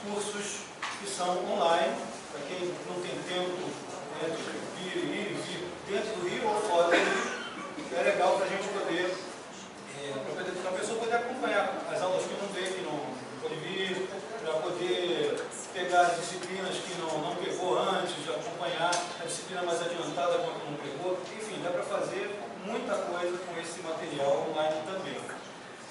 cursos que são online, para quem não tem tempo de vir dentro do Rio ou fora do Rio, é legal para a gente poder, para a pessoa poder acompanhar as aulas que não veio, que não pode vir, para poder pegar as disciplinas que não pegou antes, de acompanhar a disciplina mais adiantada quando não pegou. Enfim, dá para fazer muita coisa com esse material online também.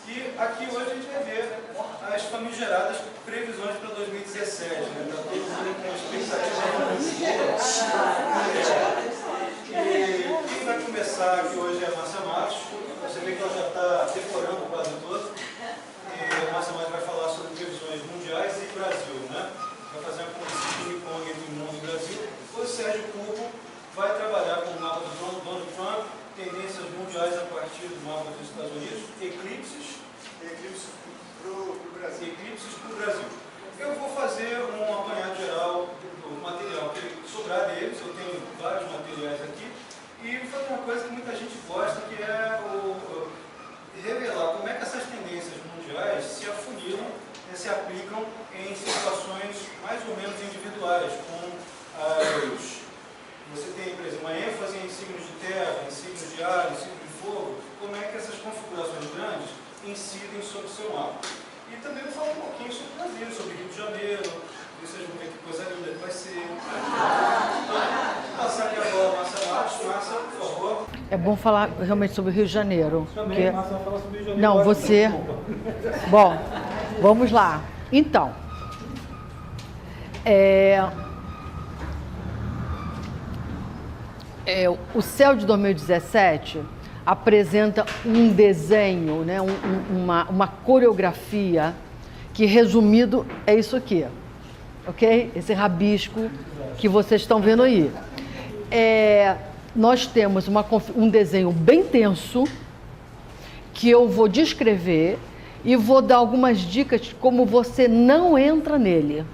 E aqui hoje a gente vai ver as famigeradas previsões para 2017. Está todo mundo com expectativa muito boa. E quem vai começar aqui hoje é a Márcia Matos. Você vê que ela já está decorando o quadro todo. E a Márcia Matos vai falar sobre previsões mundiais e Brasil, né? Vai fazer uma ping-pong entre o mundo e o Brasil. O Sérgio Cubo vai trabalhar com o mapa do Donald Trump, tendências mundiais a partir do mapa dos Estados Unidos, eclipses para o Brasil. Eu vou fazer um apanhado geral do material que sobrar deles, eu tenho vários materiais aqui, e vou fazer uma coisa que muita gente gosta, que é revelar como é que essas tendências mundiais se afunilam, se aplicam em situações mais ou menos individuais, com você tem, por exemplo, uma ênfase em signos de terra, em signos de ar, em signos de fogo, como é que essas configurações grandes incidem sobre o seu mapa. E também vou falar um pouquinho sobre o Brasil, sobre Rio de Janeiro, vocês vão ver que coisa linda que vai ser. Vou passar aqui agora a Márcia Matos. Márcia, por favor. É bom falar realmente sobre o Rio de Janeiro. Também, porque... Márcia vai falar sobre o Rio de Janeiro. Não, você... Bom, vamos lá. Então, o céu de 2017 apresenta um desenho, né, uma coreografia que, resumido, é isso aqui, ok? Esse rabisco que vocês estão vendo aí. Nós temos um desenho bem tenso que eu vou descrever e vou dar algumas dicas de como você não entra nele.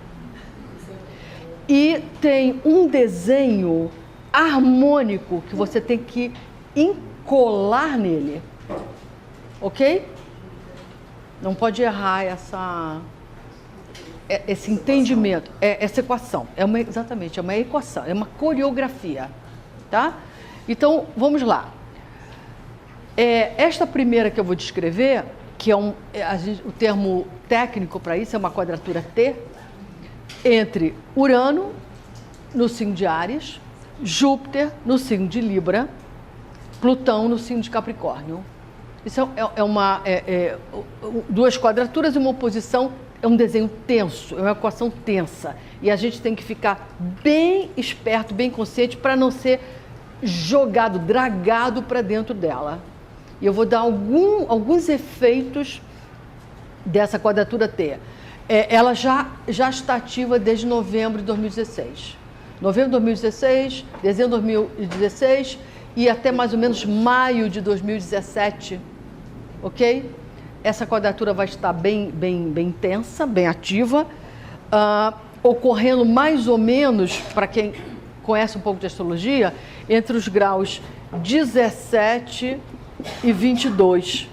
E tem um desenho harmônico que você tem que colar nele, ok? Não pode errar esse entendimento, essa equação. Exatamente, é uma equação, é uma coreografia, tá? Então, vamos lá. Esta primeira que eu vou descrever, que é o termo técnico para isso, é uma quadratura T, entre Urano, no signo de Áries, Júpiter, no signo de Libra, Plutão, no signo de Capricórnio. Isso duas quadraturas e uma oposição, é um desenho tenso, é uma equação tensa. E a gente tem que ficar bem esperto, bem consciente, para não ser jogado, dragado para dentro dela. E eu vou dar alguns efeitos dessa quadratura T. Ela já está ativa desde novembro de 2016. Novembro de 2016, dezembro de 2016 e até mais ou menos maio de 2017, ok? Essa quadratura vai estar bem intensa, bem ativa, ocorrendo mais ou menos, para quem conhece um pouco de astrologia, entre os graus 17 e 22,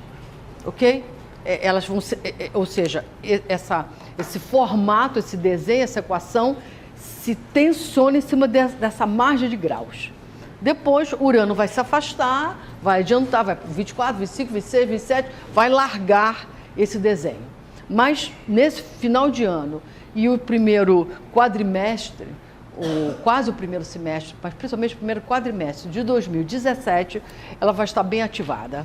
ok? Elas vão ser, ou seja, esse formato, esse desenho, essa equação se tensiona em cima dessa margem de graus. Depois, Urano vai se afastar, vai adiantar, vai para 24, 25, 26, 27, vai largar esse desenho. Mas, nesse final de ano e o primeiro quadrimestre, quase o primeiro semestre, mas principalmente o primeiro quadrimestre de 2017, ela vai estar bem ativada.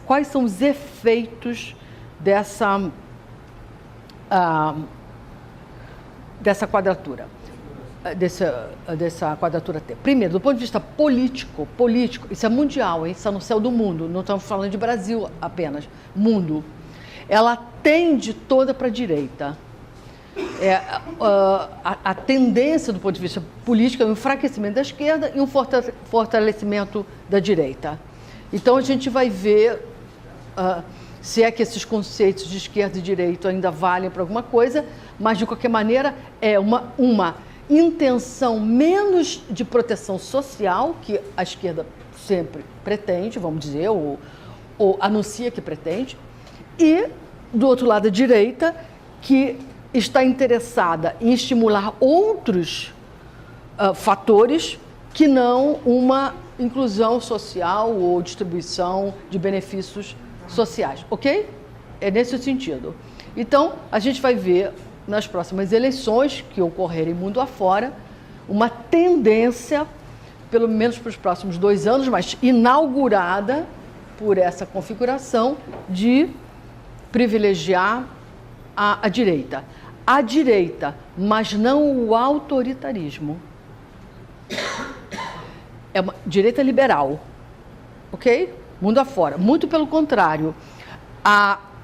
Quais são os efeitos dessa quadratura? Dessa quadratura T. Primeiro, do ponto de vista político, isso é mundial, hein? Isso é no céu do mundo, não estamos falando de Brasil apenas, mundo. Ela tende toda para a direita. A tendência do ponto de vista político é um enfraquecimento da esquerda e um fortalecimento da direita. Então, a gente vai ver se é que esses conceitos de esquerda e direita ainda valem para alguma coisa, mas, de qualquer maneira, é uma intenção menos de proteção social, que a esquerda sempre pretende, vamos dizer, ou anuncia que pretende, e, do outro lado, a direita, que está interessada em estimular outros fatores que não uma inclusão social ou distribuição de benefícios sociais, ok? É nesse sentido. Então, a gente vai ver nas próximas eleições que ocorrerem mundo afora, uma tendência, pelo menos para os próximos 2 anos, mas inaugurada por essa configuração de privilegiar a direita. A direita, mas não o autoritarismo. É uma direita liberal, ok? Mundo afora. Muito pelo contrário.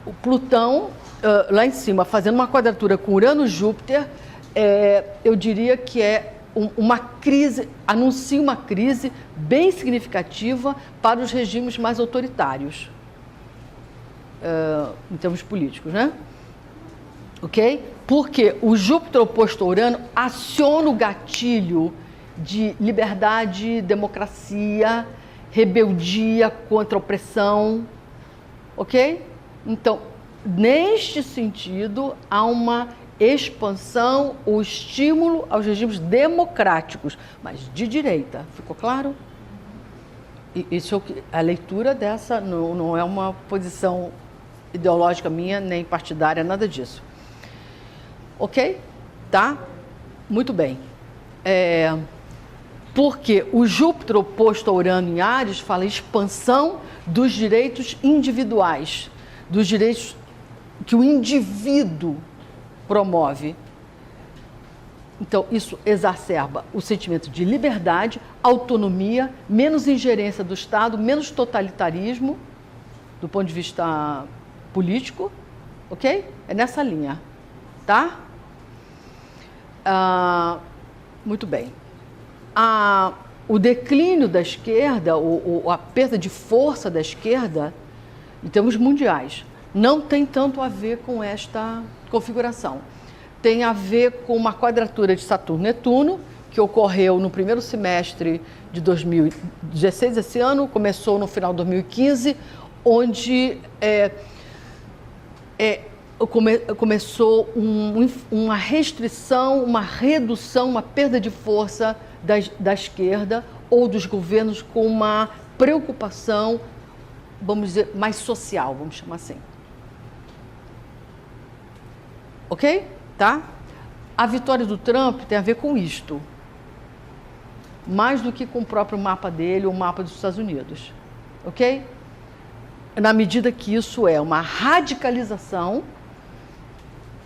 O Plutão, lá em cima, fazendo uma quadratura com Urano e Júpiter, eu diria que é uma crise, anuncia uma crise bem significativa para os regimes mais autoritários, em termos políticos, né? Ok? Porque o Júpiter oposto a Urano aciona o gatilho de liberdade, democracia, rebeldia contra a opressão, ok? Então, neste sentido, há uma expansão, o estímulo aos regimes democráticos, mas de direita. Ficou claro? E isso, a leitura dessa não é uma posição ideológica minha, nem partidária, nada disso. Ok? Tá? Muito bem. Porque o Júpiter oposto a Urano em Áries fala em expansão dos direitos individuais, dos direitos que o indivíduo promove. Então, isso exacerba o sentimento de liberdade, autonomia, menos ingerência do Estado, menos totalitarismo, do ponto de vista político, ok? É nessa linha, tá? Muito bem. O declínio da esquerda, a perda de força da esquerda, em termos mundiais, não tem tanto a ver com esta configuração. Tem a ver com uma quadratura de Saturno-Netuno, que ocorreu no primeiro semestre de 2016, esse ano, começou no final de 2015, onde começou uma restrição, uma redução, uma perda de força da esquerda ou dos governos com uma preocupação, vamos dizer, mais social, vamos chamar assim. Ok? Tá? A vitória do Trump tem a ver com isto, mais do que com o próprio mapa dele ou o mapa dos Estados Unidos. Ok? Na medida que isso é uma radicalização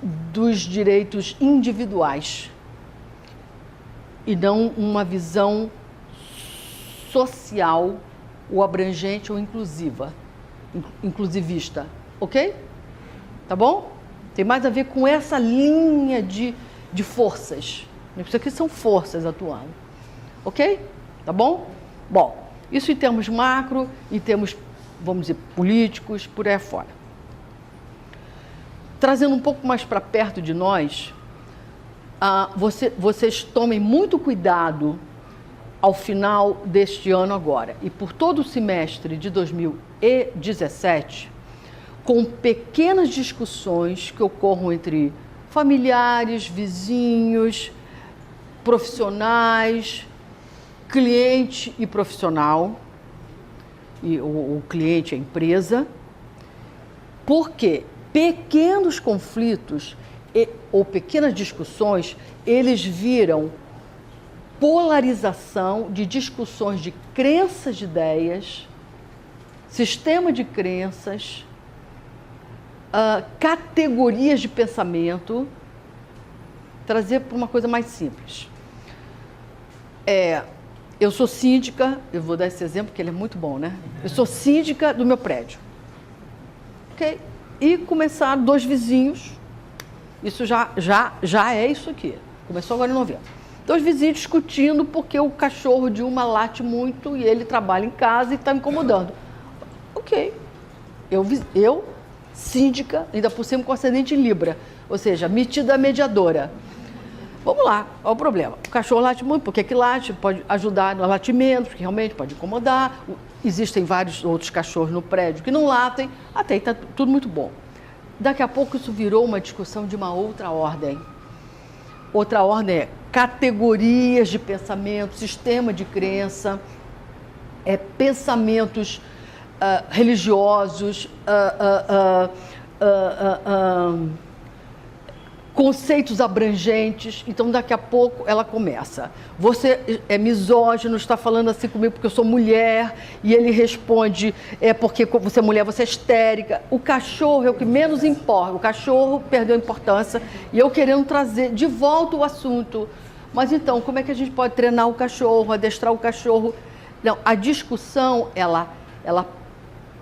dos direitos individuais e não uma visão social ou abrangente ou inclusivista. Ok? Tá bom? Tem mais a ver com essa linha de forças. Isso aqui são forças atuando. Ok? Tá bom? Bom, isso em termos macro, em termos, vamos dizer, políticos, por aí afora. Trazendo um pouco mais para perto de nós, vocês tomem muito cuidado ao final deste ano agora e por todo o semestre de 2017, com pequenas discussões que ocorram entre familiares, vizinhos, profissionais, cliente e profissional, e o cliente é a empresa, porque pequenos conflitos ou pequenas discussões, eles viram polarização de discussões de crenças de ideias, sistema de crenças, categorias de pensamento, trazer para uma coisa mais simples. Eu sou síndica, eu vou dar esse exemplo porque ele é muito bom, né? Eu sou síndica do meu prédio. Ok? E começaram 2 vizinhos, isso já é isso aqui, começou agora em novembro. 2 vizinhos discutindo porque o cachorro de uma late muito e ele trabalha em casa e está me incomodando. Ok, eu síndica, ainda por cima com ascendente em Libra, ou seja, metida mediadora. Vamos lá, olha o problema. O cachorro late muito, porque que late? Pode ajudar no latimento, porque realmente pode incomodar. Existem vários outros cachorros no prédio que não latem, até aí está tudo muito bom. daqui a pouco isso virou uma discussão de uma outra ordem. Outra ordem é categorias de pensamento, sistema de crença, pensamentos religiosos, conceitos abrangentes. Então, daqui a pouco, ela começa. Você é misógino, está falando assim comigo porque eu sou mulher, e ele responde, porque você é mulher, você é histérica. O cachorro é o que menos importa. O cachorro perdeu a importância, e eu querendo trazer de volta o assunto. Mas então, como é que a gente pode treinar o cachorro, adestrar o cachorro? Não, a discussão, ela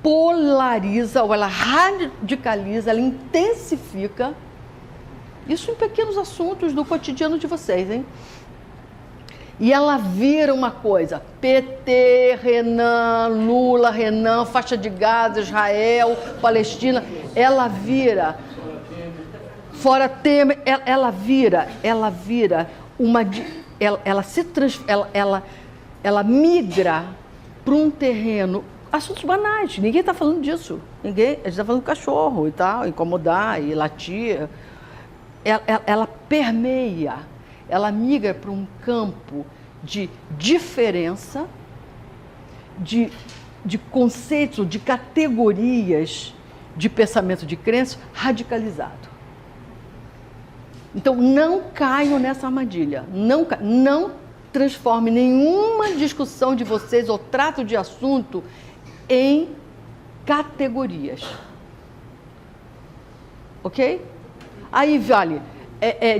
polariza, ou ela radicaliza, ela intensifica. Isso em pequenos assuntos do cotidiano de vocês, hein? E ela vira uma coisa, PT, Renan, Lula, Renan, faixa de Gaza, Israel, Palestina, ela vira, fora Temer, ela vira uma, ela migra para um terreno, assuntos banais, ninguém está falando disso, a gente está falando do cachorro e tal, incomodar e latir. Ela permeia, ela migra para um campo de diferença, de conceitos, de categorias de pensamento de crença radicalizado. Então, não caiam nessa armadilha, não transforme nenhuma discussão de vocês ou trato de assunto em categorias. Ok? Aí, vale,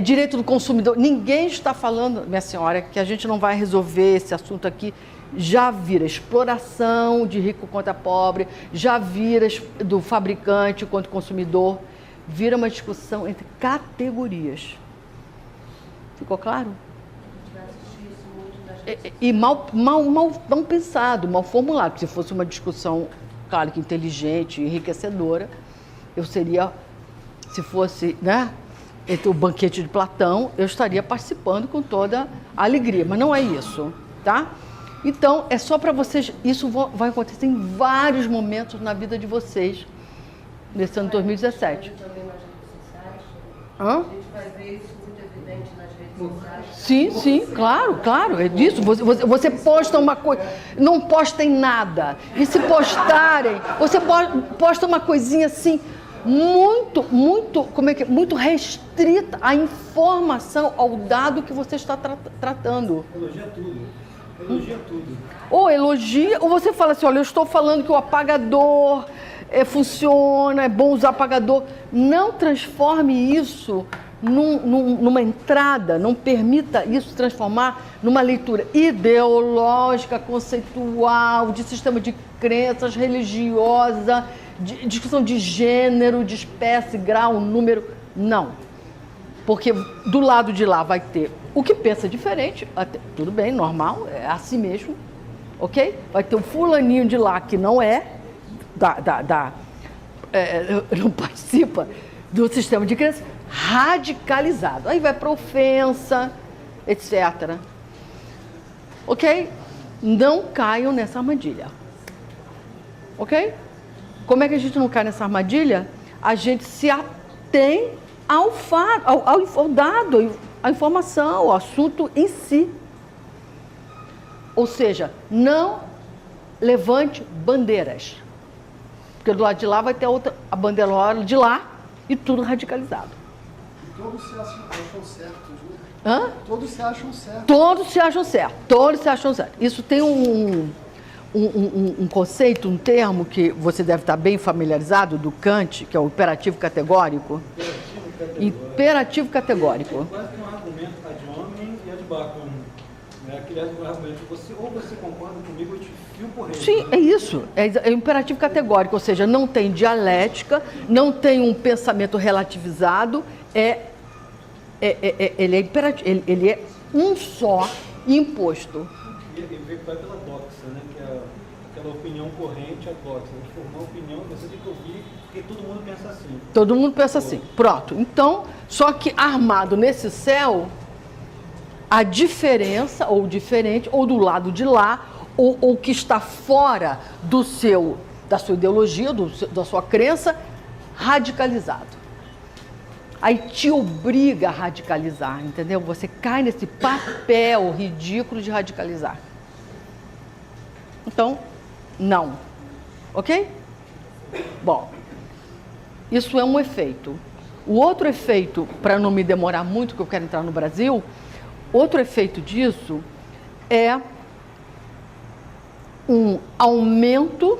direito do consumidor. Ninguém está falando, minha senhora, que a gente não vai resolver esse assunto aqui. Já vira exploração de rico contra pobre, já vira do fabricante contra o consumidor. Vira uma discussão entre categorias. Ficou claro? E mal pensado, mal formulado. Se fosse uma discussão, claro que inteligente, enriquecedora, eu seria... Se fosse, né, entre o banquete de Platão, eu estaria participando com toda a alegria, mas não é isso, tá? Então, é só para vocês, isso vai acontecer em vários momentos na vida de vocês, nesse ano de 2017. Hã? A gente vai ver isso muito evidente nas redes sociais. Sim, claro, é disso. Você posta uma coisa, não postem nada, e se postarem, você posta uma coisinha assim, muito restrita à informação, ao dado que você está tratando. Elogia tudo. Ou elogia, ou você fala assim, olha, eu estou falando que o apagador funciona, é bom usar apagador. Não transforme isso numa entrada, não permita isso transformar numa leitura ideológica, conceitual, de sistema de crenças, religiosa, de discussão de gênero, de espécie, grau, número. Não. Porque do lado de lá vai ter o que pensa diferente, tudo bem, normal, é assim mesmo, ok? Vai ter o fulaninho de lá que não não participa do sistema de crença, radicalizado. Aí vai para ofensa, etc. Ok? Não caiam nessa armadilha. Ok? Como é que a gente não cai nessa armadilha? A gente se atém ao fato, ao dado, à informação, ao assunto em si. Ou seja, não levante bandeiras. Porque do lado de lá vai ter a bandeira de lá e tudo radicalizado. Todos se acham certos, né? Hã? Todos se acham certos. Todos se acham certos. Isso tem um conceito, um termo que você deve estar bem familiarizado, do Kant, que é o imperativo categórico. Imperativo categórico. Quase que um argumento ad hominem e ad bacum. Aquele argumento que ou você concorda comigo ou eu te fio por ele. Sim, é isso. É o imperativo categórico, ou seja, não tem dialética, não tem um pensamento relativizado, ele é imperativo, ele é um só imposto. E vai pela doxa, né? Que é aquela opinião corrente, a doxa. A gente formar opinião, você tem que ouvir, porque todo mundo pensa assim. Todo mundo pensa assim. Pronto. Então, só que armado nesse céu, a diferença, ou diferente, ou do lado de lá, ou que está fora da sua ideologia, da sua crença, radicalizado. Aí te obriga a radicalizar, entendeu? Você cai nesse papel ridículo de radicalizar. Então, não. Ok? Bom, isso é um efeito. O outro efeito, para não me demorar muito, que eu quero entrar no Brasil, outro efeito disso é um aumento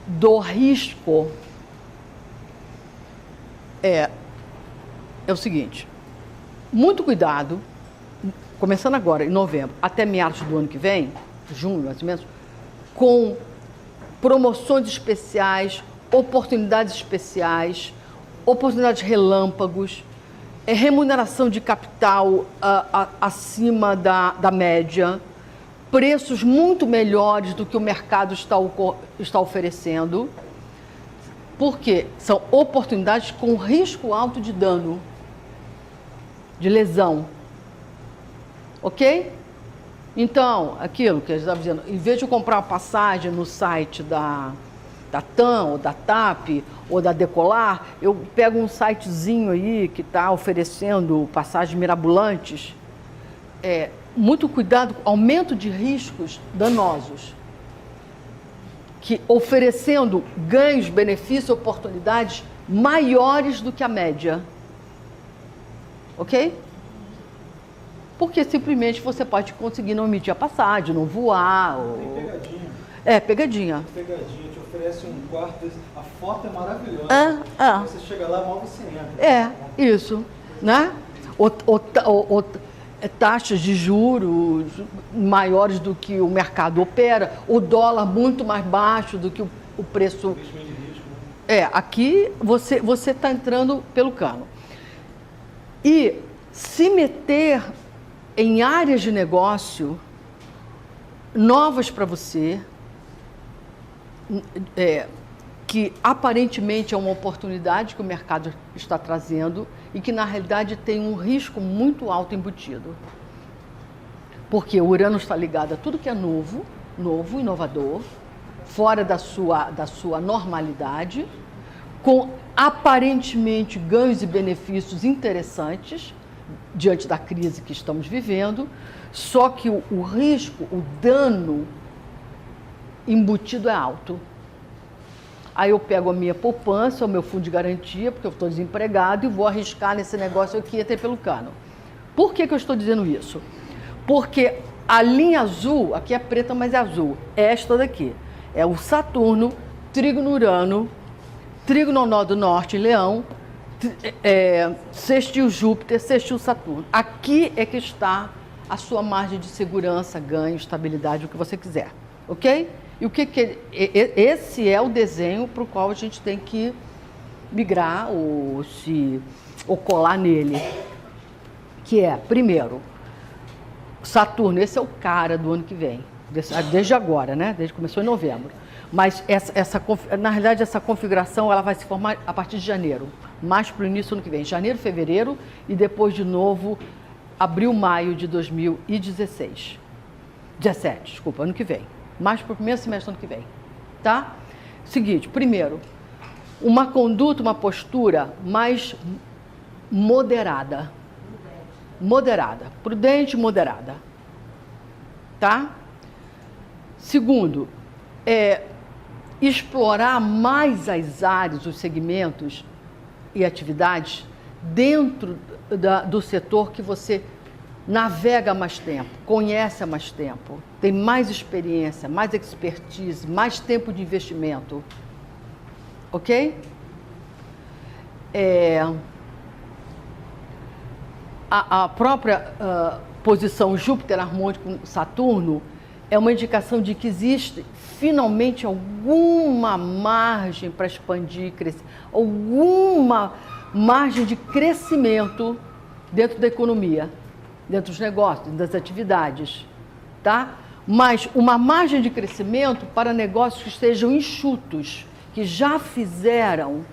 do risco. É o seguinte, muito cuidado, começando agora, em novembro, até meados do ano que vem, junho mais ou menos, com promoções especiais, oportunidades especiais, oportunidades relâmpagos, remuneração de capital acima da média, preços muito melhores do que o mercado está oferecendo, porque são oportunidades com risco alto de dano, de lesão. Ok? Então, aquilo que eu estava dizendo, em vez de eu comprar uma passagem no site da TAM, ou da TAP, ou da Decolar, eu pego um sitezinho aí que está oferecendo passagens mirabolantes. Muito cuidado, aumento de riscos danosos, que oferecendo ganhos, benefícios, oportunidades maiores do que a média. Ok? Porque simplesmente você pode conseguir não emitir a passagem, não voar. Tem pegadinha. Pegadinha. Pegadinha, te oferece um quarto, a foto é maravilhosa. Você chega lá, mal você entra. Isso, né? Taxas de juros maiores do que o mercado opera, o dólar muito mais baixo do que o preço. Investimento de risco, né? Aqui você está entrando pelo cano. E se meter em áreas de negócio novas para você, que aparentemente é uma oportunidade que o mercado está trazendo e que na realidade tem um risco muito alto embutido. Porque o Urano está ligado a tudo que é novo, inovador, fora da sua normalidade, com aparentemente ganhos e benefícios interessantes diante da crise que estamos vivendo, só que o risco, o dano embutido é alto. Aí eu pego a minha poupança, o meu fundo de garantia, porque eu estou desempregado, e vou arriscar nesse negócio aqui até pelo cano. Por que eu estou dizendo isso? Porque a linha azul, aqui é preta, mas é azul, é esta daqui. É o Saturno, trígono Urano, trígono ao nó do norte em Leão, sextil Júpiter, sextil Saturno. Aqui é que está a sua margem de segurança, ganho, estabilidade, o que você quiser. Ok? E esse é o desenho para o qual a gente tem que migrar ou colar nele. Que é, primeiro, Saturno, esse é o cara do ano que vem, desde agora, né? Desde que começou em novembro. Mas na realidade essa configuração ela vai se formar a partir de janeiro, mais para o início do ano que vem, janeiro, fevereiro e depois de novo abril, maio de 2017, desculpa, ano que vem. Mais para o primeiro semestre do ano que vem, tá? Seguinte, primeiro, uma conduta, uma postura mais moderada, prudente e moderada, tá? Segundo, explorar mais as áreas, os segmentos e atividades dentro do setor que você navega há mais tempo, conhece há mais tempo, tem mais experiência, mais expertise, mais tempo de investimento. Ok? A própria posição Júpiter harmônico com Saturno é uma indicação de que existe finalmente alguma margem para expandir, crescer, alguma margem de crescimento dentro da economia, dentro dos negócios, das atividades, tá? Mas uma margem de crescimento para negócios que estejam enxutos, que já fizeram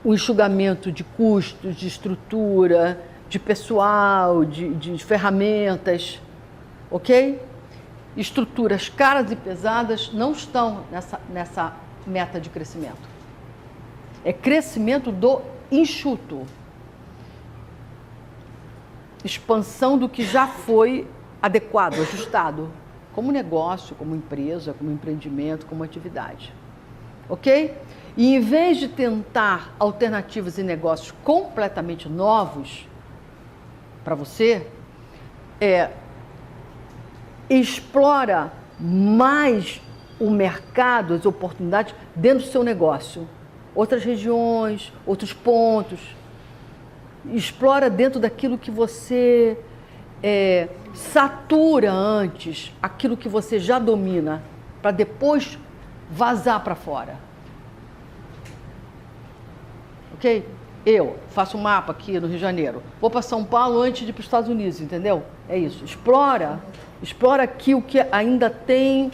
o enxugamento de custos, de estrutura, de pessoal, de ferramentas, ok? Estruturas caras e pesadas não estão nessa meta de crescimento. É crescimento do enxuto. Expansão do que já foi adequado, ajustado, como negócio, como empresa, como empreendimento, como atividade. Ok? E em vez de tentar alternativas e negócios completamente novos para você, explora mais o mercado, as oportunidades dentro do seu negócio. Outras regiões, outros pontos. Explora dentro daquilo que você satura antes, aquilo que você já domina, para depois vazar para fora. Ok? Eu faço um mapa aqui no Rio de Janeiro. Vou para São Paulo antes de ir para os Estados Unidos, entendeu? É isso. Explora aqui o que ainda tem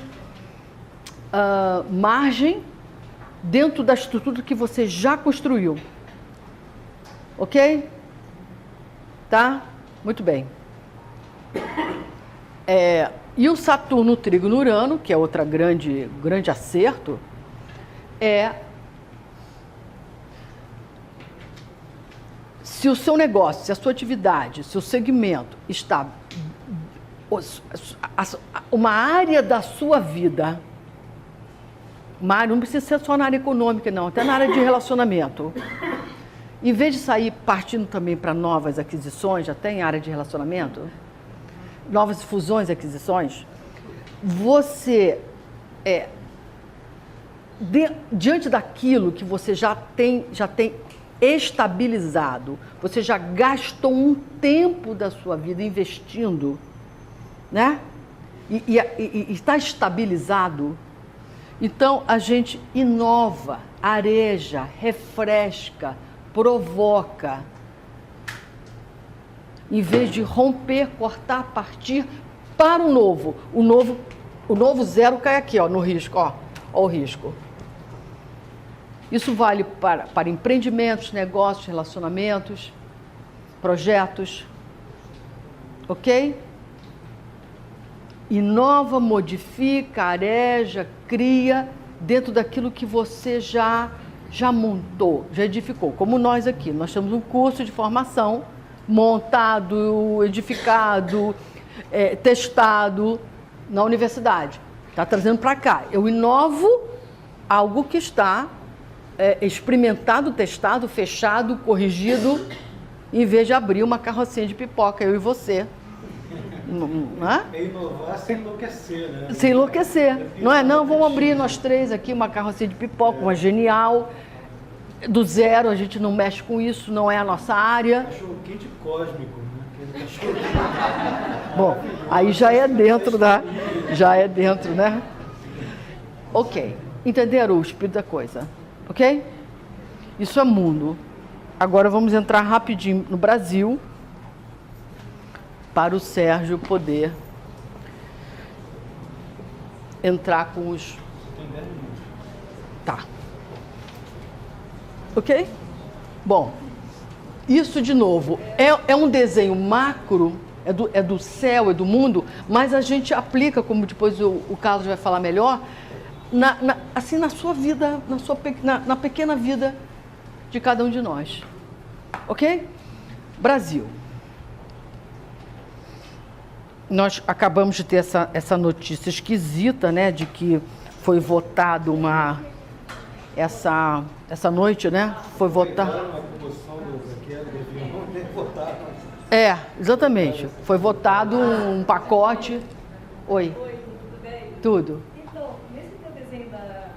margem dentro da estrutura que você já construiu. Ok? Tá? Muito bem. E o Saturno, Trígono, Urano, que é outra grande acerto, se o seu negócio, se a sua atividade, se o segmento está uma área da sua vida, uma área, não precisa ser só na área econômica, não, até na área de relacionamento. Em vez de sair partindo também para novas aquisições, já tem área de relacionamento, novas fusões e aquisições, você, diante daquilo que você já tem estabilizado, você já gastou um tempo da sua vida investindo, né? E está estabilizado, então a gente inova, areja, refresca, provoca, em vez de romper, cortar, partir para o novo. O novo zero cai aqui, ó, no risco, ó o risco. Isso vale para empreendimentos, negócios, relacionamentos, projetos, ok? Inova, modifica, areja, cria dentro daquilo que você já montou, já edificou. Como nós aqui, nós temos um curso de formação montado, edificado, testado na universidade. Está trazendo para cá. Eu inovo algo que está experimentado, testado, fechado, corrigido, em vez de abrir uma carrocinha de pipoca, eu e você. É inovar sem enlouquecer, né? Sem enlouquecer. Não é? Não, vamos abrir nós três aqui uma carrocinha de pipoca, uma genial. Do zero, a gente não mexe com isso, não é a nossa área. Cachorro quente cósmico, né? Bom, aí já é dentro, né? Ok. Entenderam o espírito da coisa? Ok? Isso é mundo. Agora vamos entrar rapidinho no Brasil para o Sérgio poder entrar com os... Tá. Ok? Bom, isso de novo é um desenho macro, é do céu, é do mundo, mas a gente aplica, como depois o Carlos vai falar melhor, assim na sua vida, na pequena vida de cada um de nós. Ok? Brasil. Nós acabamos de ter essa notícia esquisita, né, de que foi votado essa noite, né? Foi votar. Exatamente. Foi votado um pacote. Oi. Oi, tudo bem? Tudo. Então, nesse teu desenho da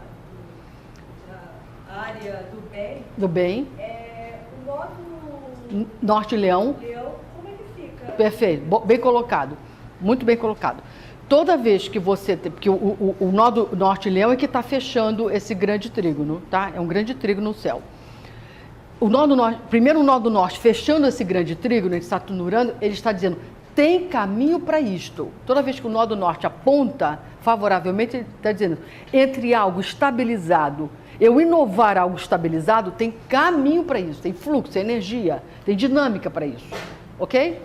área Do bem. O nódulo Norte-Leão. como é que fica? Perfeito. Bem colocado. Muito bem colocado. Toda vez que você tem... Porque o nó do Norte-Leão é que está fechando esse grande trígono, tá? É um grande trígono no céu. Primeiro o nó do Norte, fechando esse grande trígono, ele está tunurando, ele está dizendo, tem caminho para isto. Toda vez que o nó do Norte aponta favoravelmente, ele está dizendo, entre algo estabilizado, eu inovar algo estabilizado, tem caminho para isso, tem fluxo, tem energia, tem dinâmica para isso. Ok?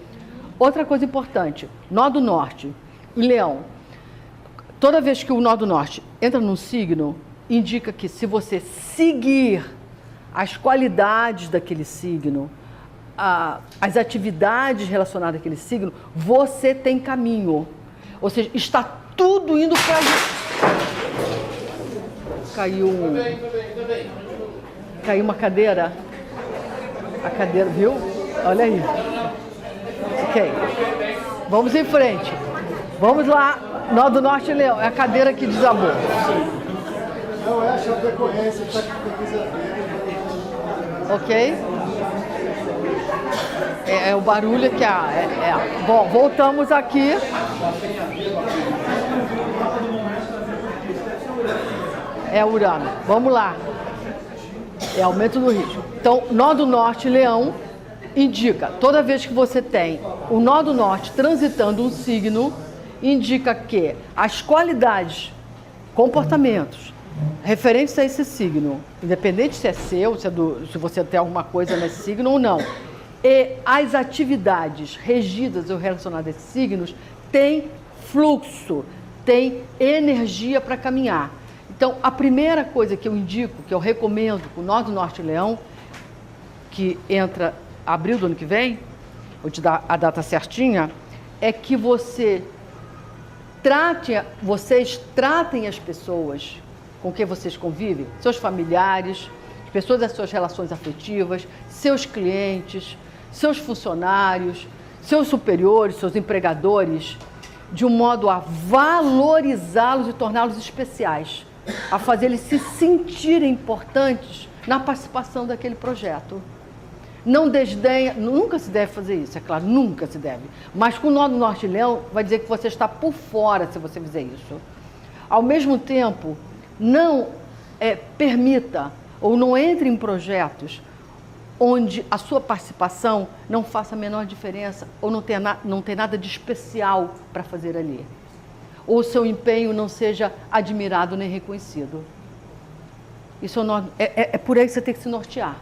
Outra coisa importante, nó do Norte, Leão. Toda vez que o nó do Norte entra num signo, indica que se você seguir as qualidades daquele signo, as atividades relacionadas àquele signo, você tem caminho. Ou seja, está tudo indo para... Caiu uma cadeira. A cadeira, viu? Olha aí. Ok. Vamos em frente. Vamos lá. Nó do Norte, Leão. É a cadeira que desabou. Não é a Chapecoense, está aqui para quinta-feira. Ok? É o barulho que Bom, voltamos aqui. É Urano. Vamos lá. É aumento do risco. Então, nó do Norte, Leão, indica, toda vez que você tem o nó do Norte transitando um signo, indica que as qualidades, comportamentos referentes a esse signo, independente se é seu, se você tem alguma coisa nesse signo ou não, e as atividades regidas ou relacionadas a esses signos têm fluxo, têm energia para caminhar. Então, a primeira coisa que eu indico, que eu recomendo com o nó do Norte Leão, que entra abril do ano que vem, vou te dar a data certinha, é que vocês tratem as pessoas com quem vocês convivem, seus familiares, as pessoas das suas relações afetivas, seus clientes, seus funcionários, seus superiores, seus empregadores, de um modo a valorizá-los e torná-los especiais, a fazer eles se sentirem importantes na participação daquele projeto. Não desdenha, nunca se deve fazer isso, é claro, nunca se deve. Mas com o nó do Norte Leão, vai dizer que você está por fora se você fizer isso. Ao mesmo tempo, não permita ou não entre em projetos onde a sua participação não faça a menor diferença ou não tem nada de especial para fazer ali. Ou o seu empenho não seja admirado nem reconhecido. Isso é por aí que você tem que se nortear.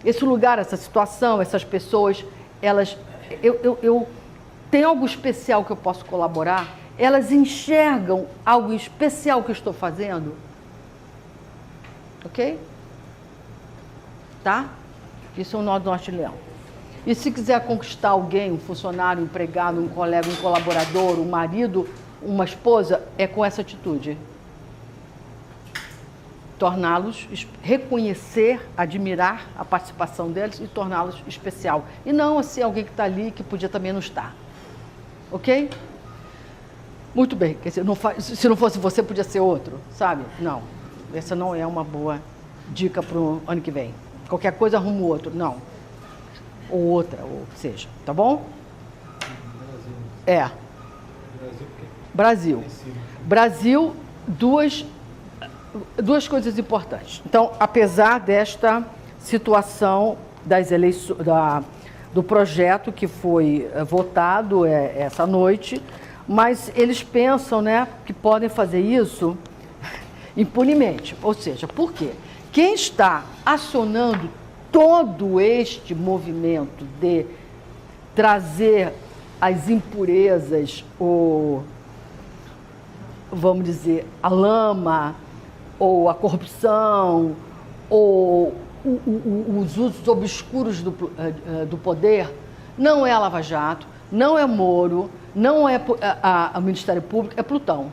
Esse lugar, essa situação, essas pessoas, elas... Eu tenho algo especial que eu posso colaborar, elas enxergam algo especial que eu estou fazendo. Ok? Tá? Isso é o nó do Norte Leão. E se quiser conquistar alguém, um funcionário, um empregado, um colega, um colaborador, um marido, uma esposa, é com essa atitude. Torná-los, reconhecer, admirar a participação deles e torná-los especial. E não assim alguém que está ali que podia também não estar. Ok? Muito bem. Quer dizer, se não fosse você, podia ser outro, sabe? Não. Essa não é uma boa dica para o ano que vem. Qualquer coisa arruma o outro. Não. Ou outra, ou seja. Tá bom? Brasil. Brasil, duas coisas importantes. Então, apesar desta situação das eleições, do projeto que foi votado essa noite, mas eles pensam, né, que podem fazer isso impunemente. Ou seja, por quê? Quem está acionando todo este movimento de trazer as impurezas, ou, vamos dizer, a lama, ou a corrupção, ou os usos obscuros do poder, não é a Lava Jato, não é Moro, não é o Ministério Público, é Plutão.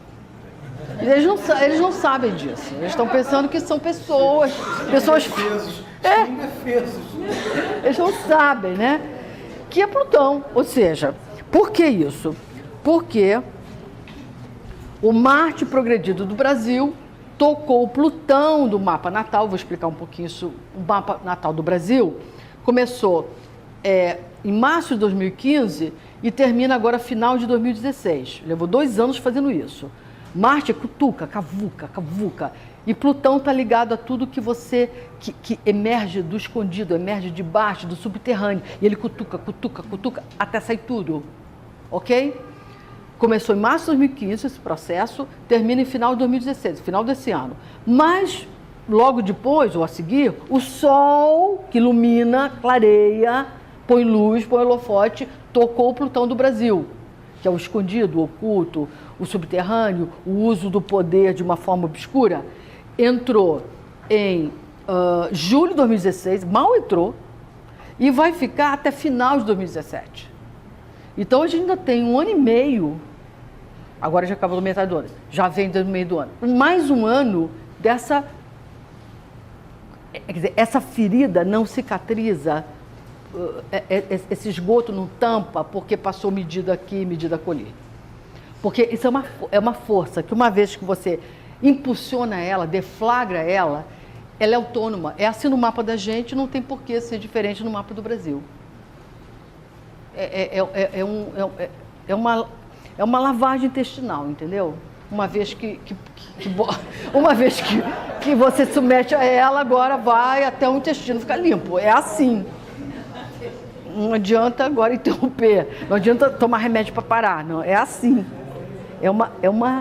Eles não sabem disso. Eles estão pensando que são pessoas Indefesos. Eles não sabem, né? Que é Plutão. Ou seja, por que isso? Porque o Marte progredido do Brasil tocou o Plutão do mapa natal. Vou explicar um pouquinho isso. O mapa natal do Brasil começou em março de 2015 e termina agora final de 2016. Levou 2 anos fazendo isso. Marte é cutuca, cavuca. E Plutão está ligado a tudo que que emerge do escondido, emerge de baixo, do subterrâneo. E ele cutuca, até sair tudo. Ok? Começou em março de 2015 esse processo, termina em final de 2016, final desse ano. Mas, logo depois, ou a seguir, o Sol, que ilumina, clareia, põe luz, põe holofote, tocou o Plutão do Brasil, que é o escondido, o oculto, o subterrâneo, o uso do poder de uma forma obscura. entrou em julho de 2016, mal entrou, e vai ficar até final de 2017. Então, a gente ainda tem 1 ano e meio, agora já acabou metade do ano, já vem no meio do ano, mais um ano dessa... Quer dizer, essa ferida não cicatriza, esse esgoto não tampa porque passou medida aqui, medida acolhi. Porque isso é uma força que uma vez que você impulsiona ela, deflagra ela, ela é autônoma. É assim no mapa da gente, não tem por que ser diferente no mapa do Brasil. É uma lavagem intestinal, entendeu? Uma vez que você submete a ela, agora vai até o intestino ficar limpo. É assim. Não adianta agora interromper, não adianta tomar remédio para parar, não. É assim. É uma,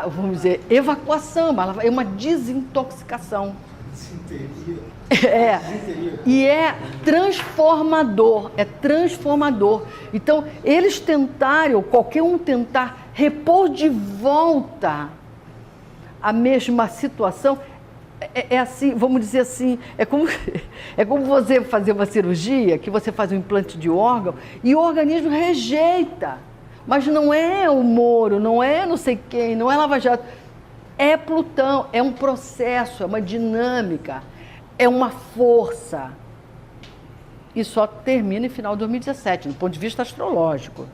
vamos dizer, evacuação, é uma desintoxicação. E é transformador, Então, eles tentaram, qualquer um tentar repor de volta a mesma situação, é assim, vamos dizer assim, é como você fazer uma cirurgia, que você faz um implante de órgão, e o organismo rejeita. Mas não é o Moro, não é não sei quem, não é Lava Jato. É Plutão, é um processo, é uma dinâmica, é uma força. E só termina em final de 2017, do ponto de vista astrológico.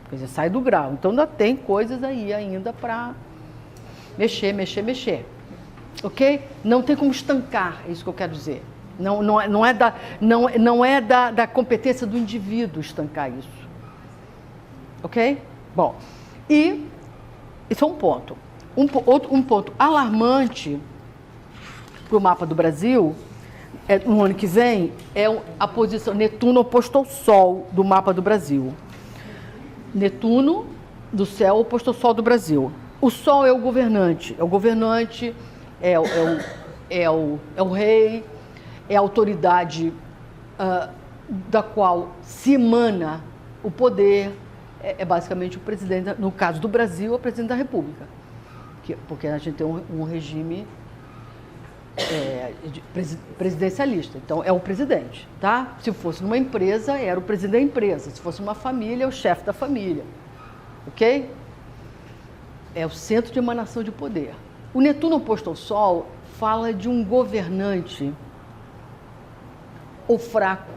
Quer dizer, sai do grau. Então ainda tem coisas aí ainda para mexer. Ok? Não tem como estancar, é isso que eu quero dizer. Não é da competência do indivíduo estancar isso. Ok? Bom, e isso é um ponto. Um ponto alarmante para o mapa do Brasil, no ano que vem, é a posição Netuno oposto ao Sol do mapa do Brasil. Netuno do céu oposto ao Sol do Brasil. O Sol é o governante, é o rei, é a autoridade da qual se emana o poder, é basicamente o presidente, no caso do Brasil, é o presidente da República, porque a gente tem um regime presidencialista, então é o presidente, tá? Se fosse numa empresa, era o presidente da empresa, se fosse uma família, é o chefe da família, ok? É o centro de emanação de poder. O Netuno oposto ao Sol fala de um governante ou fraco,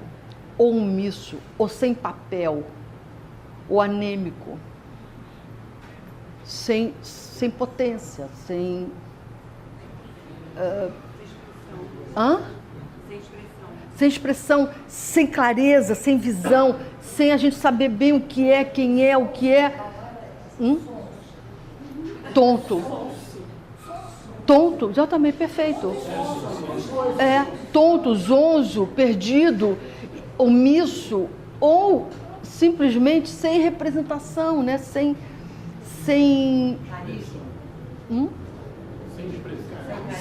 ou omisso, ou sem papel, ou anêmico, sem potência, sem expressão, sem clareza, sem visão, sem a gente saber bem o que é, quem é, o que é. Tonto, exatamente, perfeito. Tonto, zonzo, perdido, omisso, ou simplesmente sem representação, né? Sem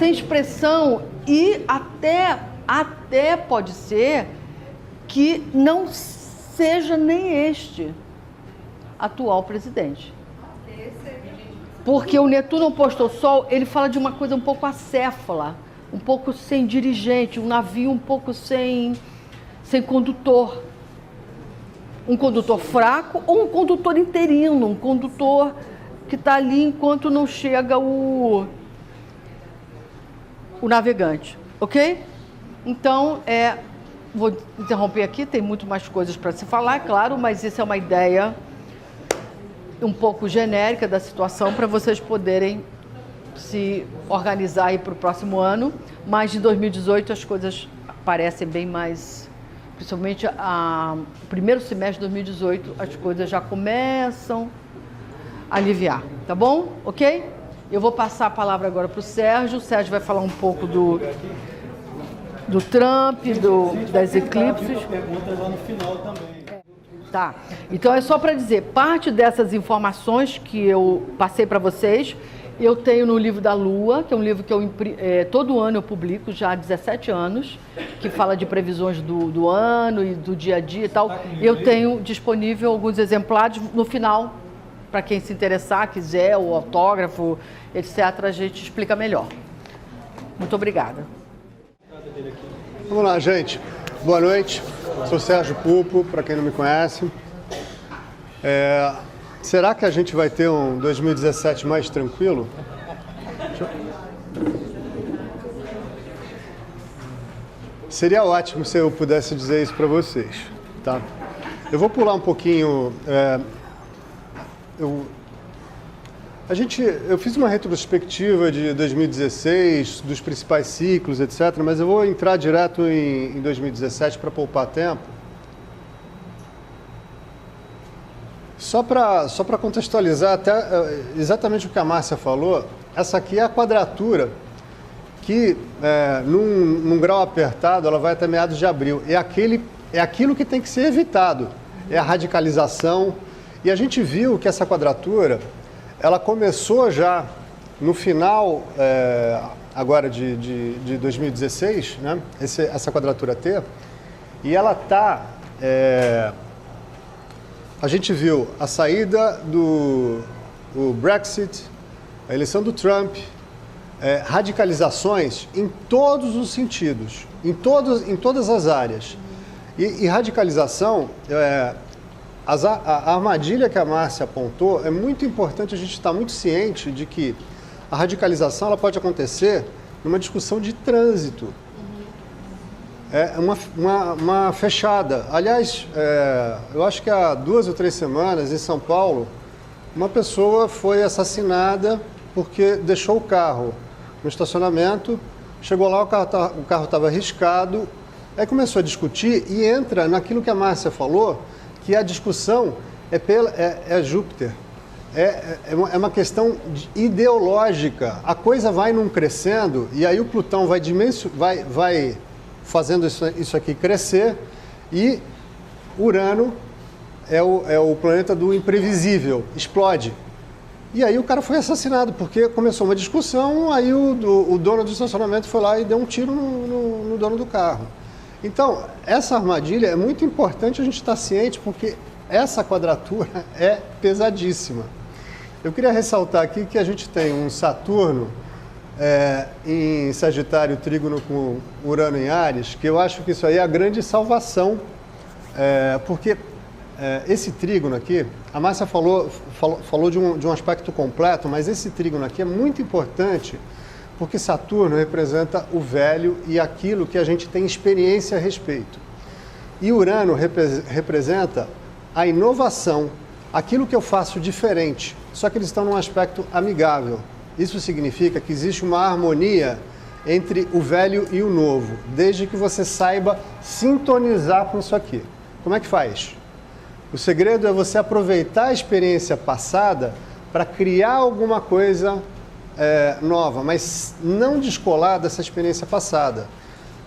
expressão, e até pode ser que não seja nem este atual presidente. Porque o Netuno oposto ao Sol, ele fala de uma coisa um pouco acéfala, um pouco sem dirigente, um navio um pouco sem condutor. Um condutor fraco ou um condutor interino, um condutor que está ali enquanto não chega o navegante, ok? Então, vou interromper aqui, tem muito mais coisas para se falar, claro, mas isso é uma ideia um pouco genérica da situação para vocês poderem se organizar aí para o próximo ano, mas de 2018 as coisas parecem bem mais, principalmente o primeiro semestre de 2018, as coisas já começam a aliviar, tá bom? Ok? Eu vou passar a palavra agora para o Sérgio vai falar um pouco do Trump, das eclipses. Perguntas lá no final também. Tá, então é só para dizer, parte dessas informações que eu passei para vocês, eu tenho no livro da Lua, que é um livro que todo ano eu publico, já há 17 anos, que fala de previsões do ano e do dia a dia e tal. Eu tenho disponível alguns exemplares no final, para quem se interessar, quiser, o autógrafo, etc., a gente explica melhor. Muito obrigada. Vamos lá, gente. Boa noite. Sou Sérgio Pupo, para quem não me conhece. Será que a gente vai ter um 2017 mais tranquilo? Seria ótimo se eu pudesse dizer isso para vocês, tá? Eu vou pular um pouquinho. Eu fiz uma retrospectiva de 2016, dos principais ciclos, etc., mas eu vou entrar direto em 2017 para poupar tempo. Só para contextualizar até exatamente o que a Márcia falou, essa aqui é a quadratura que, num grau apertado, ela vai até meados de abril. É aquilo que tem que ser evitado, é a radicalização. E a gente viu que essa quadratura, ela começou já no final, agora de 2016, né? Essa quadratura T, e ela está... a gente viu a saída do Brexit, a eleição do Trump, radicalizações em todos os sentidos, em todas as áreas. E radicalização, a armadilha que a Márcia apontou, é muito importante a gente estar muito ciente de que a radicalização ela pode acontecer numa discussão de trânsito. É uma fechada. Aliás, eu acho que há 2 ou 3 semanas, em São Paulo, uma pessoa foi assassinada porque deixou o carro no estacionamento, chegou lá, o carro estava riscado, aí começou a discutir e entra naquilo que a Márcia falou, que a discussão é Júpiter. É uma questão ideológica. A coisa vai num crescendo e aí o Plutão vai fazendo isso aqui crescer e Urano é o planeta do imprevisível, explode. E aí o cara foi assassinado, porque começou uma discussão, aí o dono do estacionamento foi lá e deu um tiro no dono do carro. Então, essa armadilha é muito importante a gente estar ciente, porque essa quadratura é pesadíssima. Eu queria ressaltar aqui que a gente tem um Saturno em Sagitário, trígono com Urano em Áries, que eu acho que isso aí é a grande salvação, porque esse trígono aqui, a Márcia falou de um aspecto completo, mas esse trígono aqui é muito importante, porque Saturno representa o velho e aquilo que a gente tem experiência a respeito. E Urano representa a inovação, aquilo que eu faço diferente, só que eles estão num aspecto amigável. Isso significa que existe uma harmonia entre o velho e o novo, desde que você saiba sintonizar com isso aqui. Como é que faz? O segredo é você aproveitar a experiência passada para criar alguma coisa nova, mas não descolar dessa experiência passada.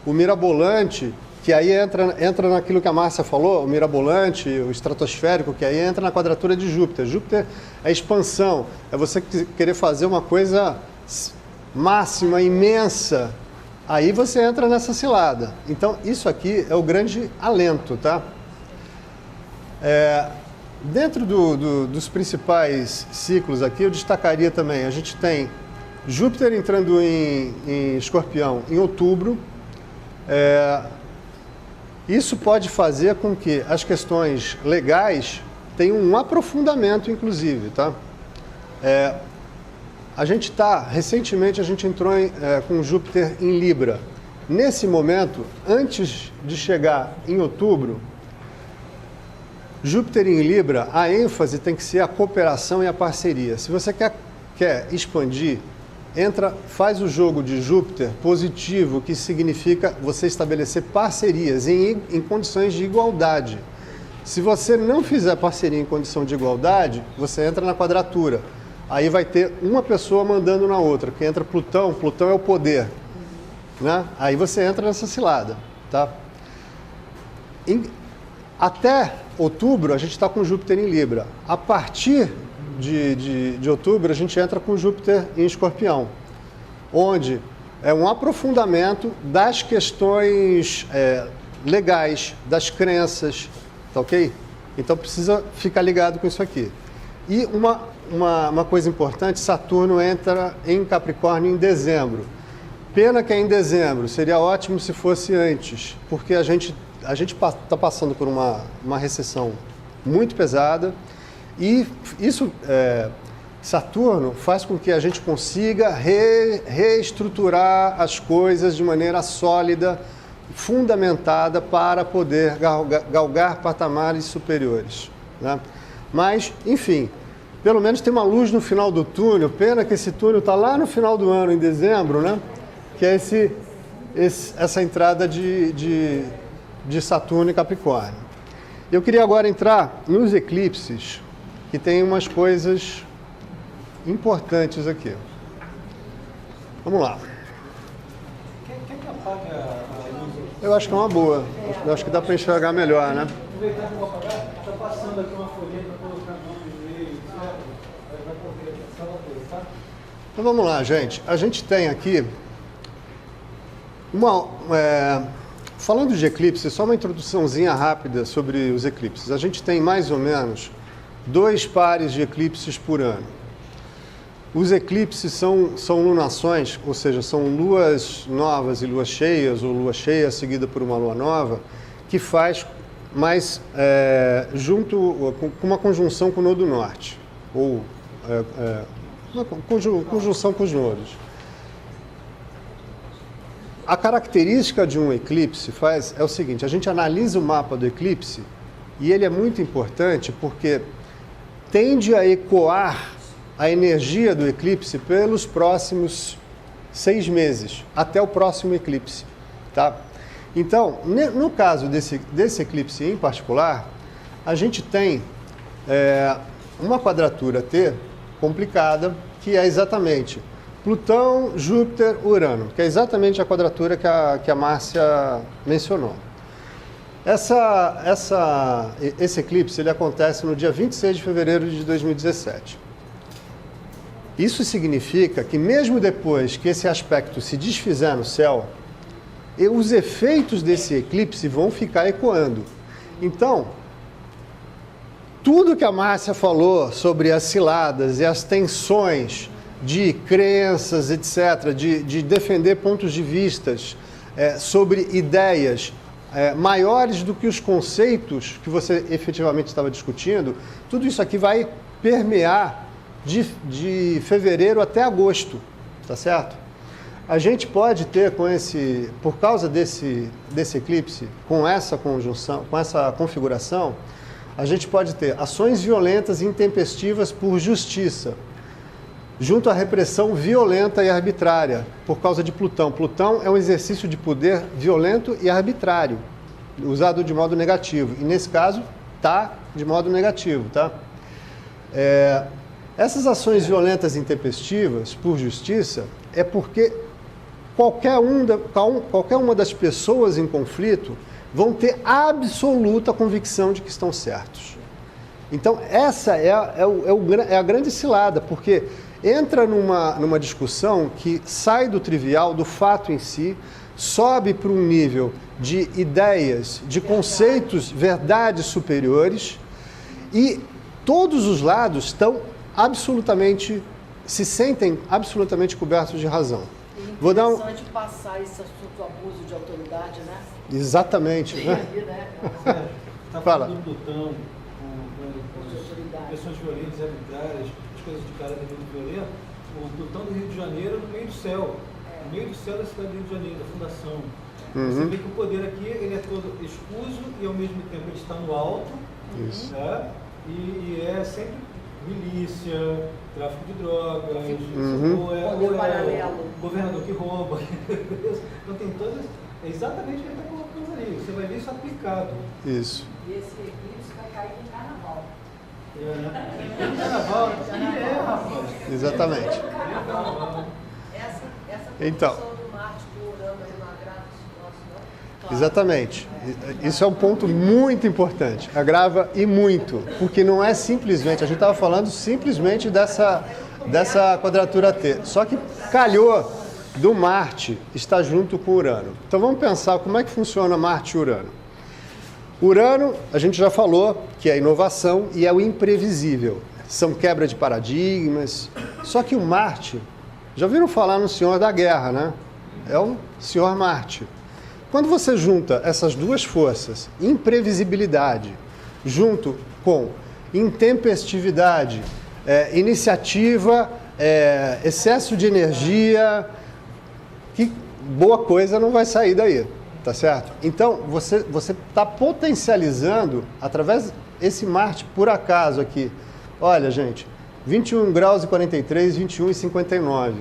O mirabolante, que aí entra naquilo que a Márcia falou, o mirabolante, o estratosférico, que aí entra na quadratura de Júpiter. Júpiter é expansão, é você querer fazer uma coisa máxima, imensa. Aí você entra nessa cilada. Então, isso aqui é o grande alento, tá? Dentro dos principais ciclos aqui, eu destacaria também, a gente tem Júpiter entrando em Escorpião em outubro. Isso pode fazer com que as questões legais tenham um aprofundamento, inclusive, tá? Recentemente a gente entrou com Júpiter em Libra. Nesse momento, antes de chegar em outubro, Júpiter em Libra, a ênfase tem que ser a cooperação e a parceria. Se você quer expandir, faz o jogo de Júpiter positivo, que significa você estabelecer parcerias em condições de igualdade. Se você não fizer parceria em condição de igualdade, você entra na quadratura. Aí vai ter uma pessoa mandando na outra, que entra Plutão é o poder, né? Aí você entra nessa cilada, tá? Até outubro, a gente está com Júpiter em Libra. A partir de outubro, a gente entra com Júpiter em Escorpião, onde é um aprofundamento das questões legais, das crenças, tá ok? Então precisa ficar ligado com isso aqui. E uma coisa importante, Saturno entra em Capricórnio em dezembro. Pena que é em dezembro, seria ótimo se fosse antes, porque a gente está passando por uma recessão muito pesada e isso, Saturno faz com que a gente consiga reestruturar as coisas de maneira sólida, fundamentada para poder galgar patamares superiores, né? Mas, enfim, pelo menos tem uma luz no final do túnel. Pena que esse túnel está lá no final do ano, em dezembro, né? Que é essa entrada de Saturno e Capricórnio. Eu queria agora entrar nos eclipses, que tem umas coisas importantes aqui. Vamos lá. Quer que apague a luz? Eu acho que é uma boa. Eu acho que dá para enxergar melhor, né? Aproveitar que eu vou apagar, está passando aqui uma folhinha para colocar nome no meio, certo? Aí vai correr aqui, só uma coisa, tá? Então vamos lá, gente. A gente tem aqui falando de eclipses, só uma introduçãozinha rápida sobre os eclipses. A gente tem mais ou menos 2 pares de eclipses por ano. Os eclipses são lunações, ou seja, são luas novas e luas cheias, ou lua cheia seguida por uma lua nova, que faz mais junto com uma conjunção com o nodo norte, ou uma conjunção com os nodos. A característica de um eclipse é o seguinte: a gente analisa o mapa do eclipse e ele é muito importante porque tende a ecoar a energia do eclipse pelos próximos 6 meses, até o próximo eclipse, tá? Então, no caso desse eclipse em particular, a gente tem uma quadratura T complicada, que é exatamente Plutão, Júpiter, Urano, que é exatamente a quadratura que a Márcia mencionou. Esse eclipse ele acontece no dia 26 de fevereiro de 2017. Isso significa que mesmo depois que esse aspecto se desfizer no céu, os efeitos desse eclipse vão ficar ecoando. Então, tudo que a Márcia falou sobre as ciladas e as tensões de crenças, etc., de defender pontos de vistas sobre ideias maiores do que os conceitos que você efetivamente estava discutindo, tudo isso aqui vai permear de fevereiro até agosto, tá certo? A gente pode ter por causa desse eclipse, com essa conjunção, com essa configuração, a gente pode ter ações violentas e intempestivas por justiça, junto à repressão violenta e arbitrária, por causa de Plutão. Plutão é um exercício de poder violento e arbitrário, usado de modo negativo. E nesse caso, tá de modo negativo, tá? Essas ações violentas e intempestivas por justiça é porque qualquer uma das pessoas em conflito vão ter absoluta convicção de que estão certos. Então, essa é a grande cilada, porque entra numa discussão que sai do trivial, do fato em si, sobe para um nível de ideias, de conceitos, verdades superiores, e todos os lados se sentem absolutamente cobertos de razão. É interessante passar esse assunto do abuso de autoridade, né? Exatamente. Né? Está Fala. falando do Plutão, com pessoas violentas, arbitrárias, as coisas de caráter muito violento. O Plutão do Rio de Janeiro no meio do céu. No meio do céu da cidade do Rio de Janeiro, da fundação. Você vê que o poder aqui ele é todo escuso e ao mesmo tempo ele está no alto. Isso. Né? E é sempre milícia, tráfico de drogas, Poder paralelo. Governador que rouba. Então tem todas. É exatamente o que ele está colocando ali. Você vai ver isso aplicado. Isso. E esse eclipse vai cair em carnaval. Carnaval, rapaz. Exatamente. Essa Então. posição do Marte do Urano aí não agrava esse nosso, não? Exatamente. Isso é um ponto muito importante. Agrava e muito. Porque não é simplesmente, a gente estava falando simplesmente dessa quadratura T. Só que calhou do Marte estar junto com Urano. Então vamos pensar como é que funciona Marte e Urano. Urano, a gente já falou que é inovação e é o imprevisível. são quebra de paradigmas. Só que o Marte, já ouviram falar no Senhor da Guerra, né? É o Senhor Marte. Quando você junta essas duas forças, imprevisibilidade, junto com intempestividade, iniciativa, excesso de energia, que boa coisa não vai sair daí, tá certo? Então, você está potencializando, através desse Marte, por acaso aqui, olha, gente, 21 graus e 43, 21 e 59.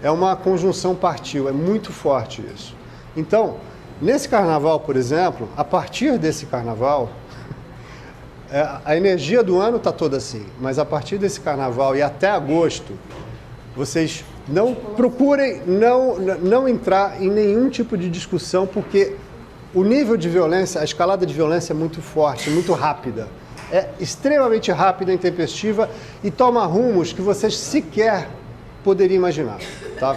É uma conjunção partil, é muito forte isso. Então, nesse carnaval, por exemplo, a partir desse carnaval, a energia do ano está toda assim, mas a partir desse carnaval e até agosto, vocês não procurem não entrar em nenhum tipo de discussão, porque o nível de violência, a escalada de violência é muito forte, muito rápida. É extremamente rápida, intempestiva e toma rumos que vocês sequer poderiam imaginar. Tá?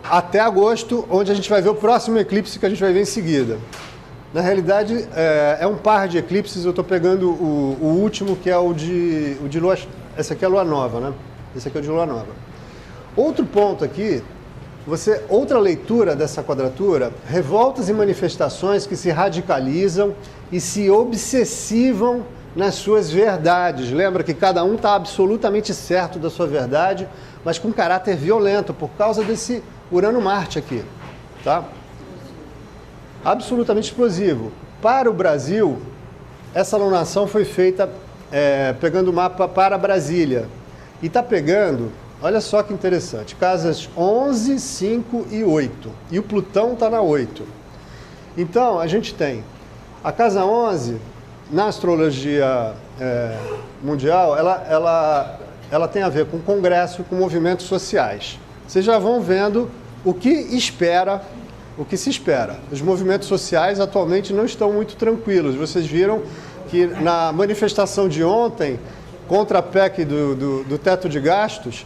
Até agosto, onde a gente vai ver o próximo eclipse que a gente vai ver em seguida. Na realidade, é um par de eclipses, eu estou pegando o último, que é o de lua... Essa aqui é a lua nova, né? Esse aqui é o de lua nova. Outro ponto aqui, outra leitura dessa quadratura, revoltas e manifestações que se radicalizam e se obsessivam nas suas verdades. Lembra que cada um está absolutamente certo da sua verdade, mas com caráter violento, por causa desse Urano-Marte aqui, tá? Absolutamente explosivo. Para o Brasil, essa alunação foi feita pegando o mapa para Brasília. E está pegando, olha só que interessante, casas 11, 5 e 8. E o Plutão está na 8. Então, a gente tem a casa 11, na astrologia mundial, ela tem a ver com congresso e com movimentos sociais. Vocês já vão vendo o que se espera. Os movimentos sociais atualmente não estão muito tranquilos. Vocês viram que na manifestação de ontem, contra a PEC do teto de gastos,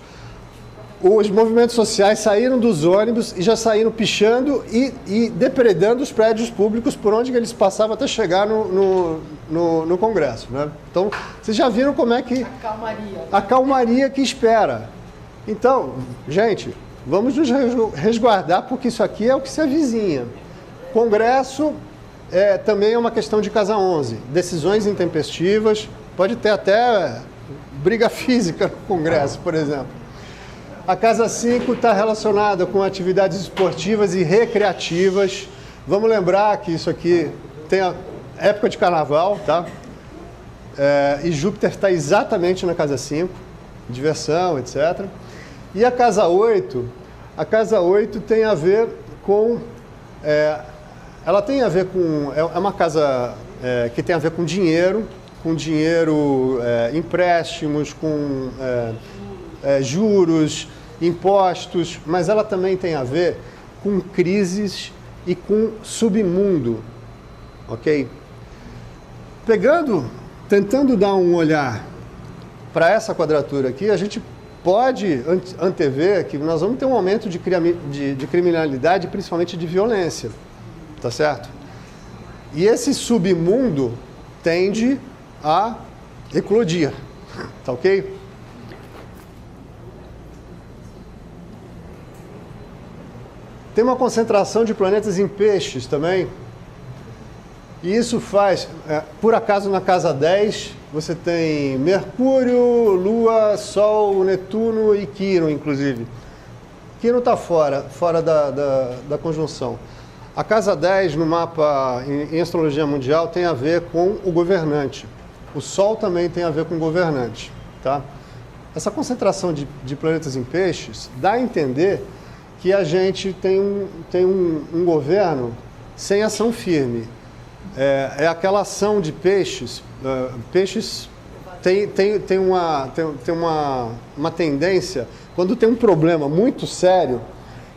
os movimentos sociais saíram dos ônibus e já saíram pichando e depredando os prédios públicos por onde eles passavam até chegar no Congresso, né? Então, vocês já viram como é que... A calmaria que espera. Então, gente, vamos nos resguardar, porque isso aqui é o que se avizinha. Congresso também é uma questão de casa 11. Decisões intempestivas, pode ter até briga física no Congresso, por exemplo. A casa 5 está relacionada com atividades esportivas e recreativas. Vamos lembrar que isso aqui tem a época de carnaval, tá? E Júpiter está exatamente na casa 5, diversão, etc. E a casa 8 tem a ver com... ela tem a ver com... É uma casa que tem a ver com dinheiro, empréstimos, com juros, impostos, mas ela também tem a ver com crises e com submundo, ok? Tentando dar um olhar para essa quadratura aqui, a gente pode antever que nós vamos ter um aumento de criminalidade, principalmente de violência, tá certo? E esse submundo tende a eclodir, tá ok? Tem uma concentração de planetas em peixes também, e isso faz, por acaso na casa 10, você tem Mercúrio, Lua, Sol, Netuno e Quiron, inclusive. Quiron está fora da conjunção. A casa 10 no mapa em astrologia mundial tem a ver com o governante. O Sol também tem a ver com o governante, tá? Essa concentração de planetas em peixes dá a entender que a gente tem um governo sem ação firme. É aquela ação de peixes. Peixes tem uma tendência, quando tem um problema muito sério,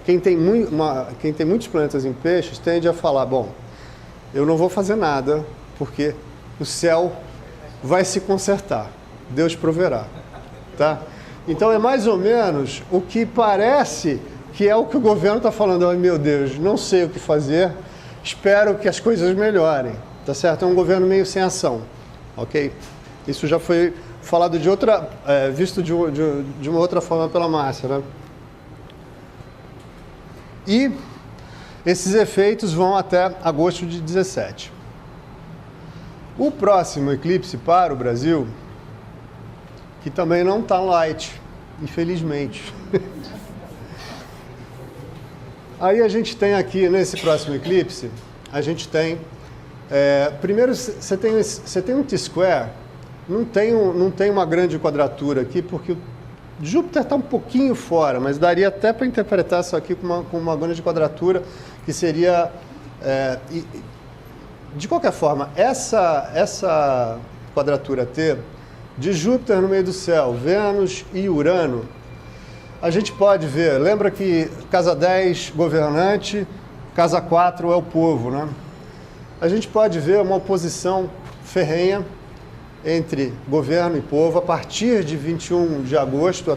quem tem muitos planetas em peixes tende a falar, bom, eu não vou fazer nada, porque o céu vai se consertar, Deus proverá, tá? Então é mais ou menos o que parece que é o que o governo está falando, ai meu Deus, não sei o que fazer, espero que as coisas melhorem, tá certo? É um governo meio sem ação, ok? Isso já foi falado visto de uma outra forma pela Márcia, né? E esses efeitos vão até agosto de 17. O próximo eclipse para o Brasil, que também não está light, infelizmente. Aí a gente tem aqui, nesse próximo eclipse, a gente tem... primeiro, você tem um T-square, não tem uma grande quadratura aqui, porque Júpiter está um pouquinho fora, mas daria até para interpretar isso aqui com uma grande quadratura, que seria... de qualquer forma, essa quadratura T, de Júpiter no meio do céu, Vênus e Urano, a gente pode ver, lembra que casa 10, governante, casa 4 é o povo, né? A gente pode ver uma oposição ferrenha entre governo e povo a partir de 21 de agosto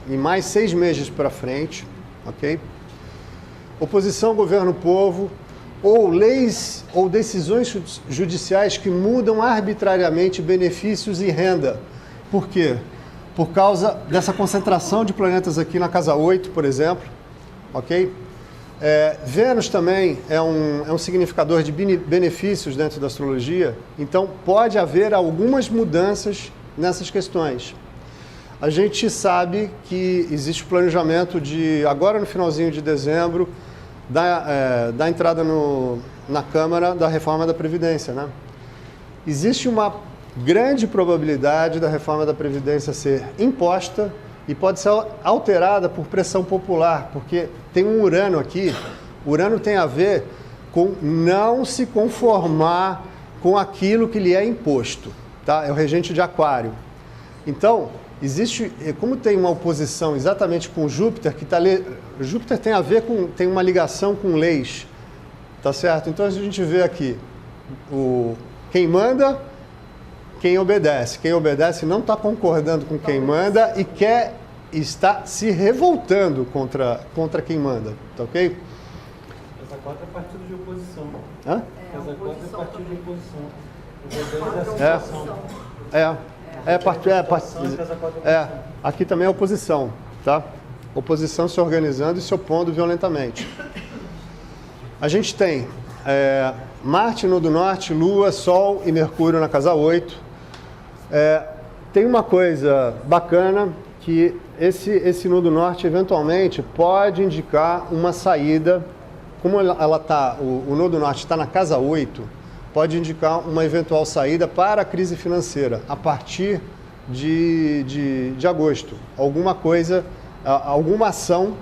e mais 6 meses para frente, ok? Oposição governo-povo, ou leis ou decisões judiciais que mudam arbitrariamente benefícios e renda. Por quê? Por causa dessa concentração de planetas aqui na casa 8, por exemplo, ok? Vênus também é um significador de benefícios dentro da astrologia, então pode haver algumas mudanças nessas questões. A gente sabe que existe o planejamento agora no finalzinho de dezembro, da entrada na Câmara da reforma da Previdência, né? Existe uma grande probabilidade da reforma da Previdência ser imposta e pode ser alterada por pressão popular, porque tem um Urano aqui. Urano tem a ver com não se conformar com aquilo que lhe é imposto, tá? É o regente de Aquário. Então, como tem uma oposição exatamente com Júpiter, Júpiter tem uma ligação com leis, tá certo? Então a gente vê aqui quem manda, quem obedece. Quem obedece não está concordando com quem manda e está se revoltando contra quem manda, tá ok? Casa 4 é partido de oposição. Hã? Casa 4 é partido de oposição. O é a situação. Aqui também é oposição, tá? Oposição se organizando e se opondo violentamente. A gente tem Marte no do Norte, Lua, Sol e Mercúrio na casa 8. Tem uma coisa bacana, que esse Nodo Norte eventualmente pode indicar uma saída, como o Nodo Norte está na casa 8, pode indicar uma eventual saída para a crise financeira a partir de agosto. Alguma coisa, alguma ação,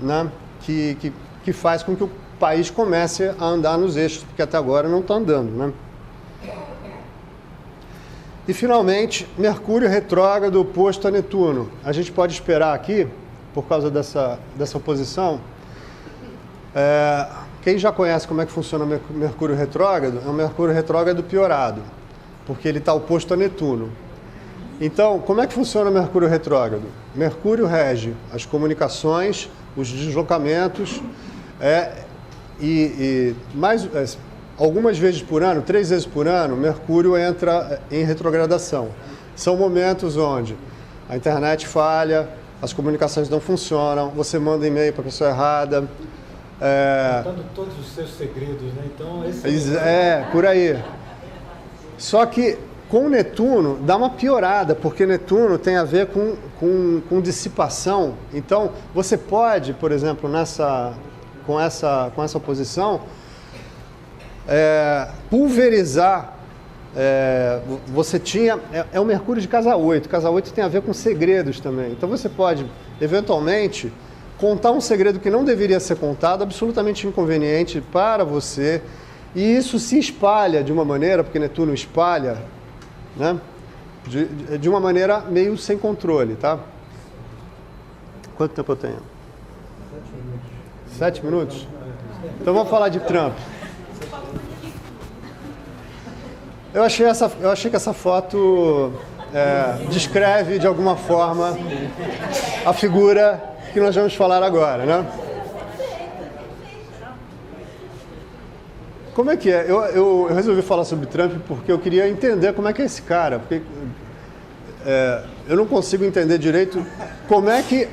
né, que faz com que o país comece a andar nos eixos, porque até agora não está andando, né? E, finalmente, Mercúrio retrógrado oposto a Netuno. A gente pode esperar aqui, por causa dessa oposição, quem já conhece como é que funciona o Mercúrio retrógrado, é um Mercúrio retrógrado piorado, porque ele está oposto a Netuno. Então, como é que funciona o Mercúrio retrógrado? Mercúrio rege as comunicações, os deslocamentos, algumas vezes por ano, 3 vezes por ano, Mercúrio entra em retrogradação. São momentos onde a internet falha, as comunicações não funcionam, você manda e-mail para a pessoa errada. Contando todos os seus segredos, né? Então, por aí. Só que com Netuno dá uma piorada, porque Netuno tem a ver com dissipação. Então, você pode, por exemplo, com essa oposição, pulverizar. Você tinha... É o Mercúrio de casa 8. Casa 8 tem a ver com segredos também. Então você pode, eventualmente, contar um segredo que não deveria ser contado, absolutamente inconveniente para você, e isso se espalha de uma maneira, porque Netuno espalha, né? De uma maneira meio sem controle, tá? Quanto tempo eu tenho? 7 minutos? Então vamos falar de Trump. Eu achei que essa foto descreve de alguma forma a figura que nós vamos falar agora, né? Como é que é? Eu resolvi falar sobre Trump porque eu queria entender como é que é esse cara. Porque eu não consigo entender direito como é que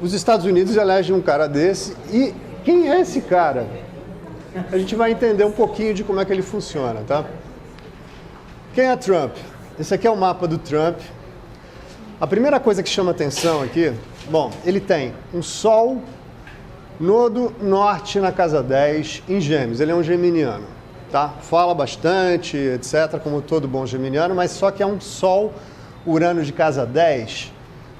os Estados Unidos elegem um cara desse e quem é esse cara? A gente vai entender um pouquinho de como é que ele funciona, tá? Quem é Trump? Esse aqui é o mapa do Trump. A primeira coisa que chama atenção aqui, bom, ele tem um Sol, nodo norte na casa 10 em Gêmeos, ele é um geminiano, tá? Fala bastante, etc, como todo bom geminiano, mas só que é um Sol, Urano de casa 10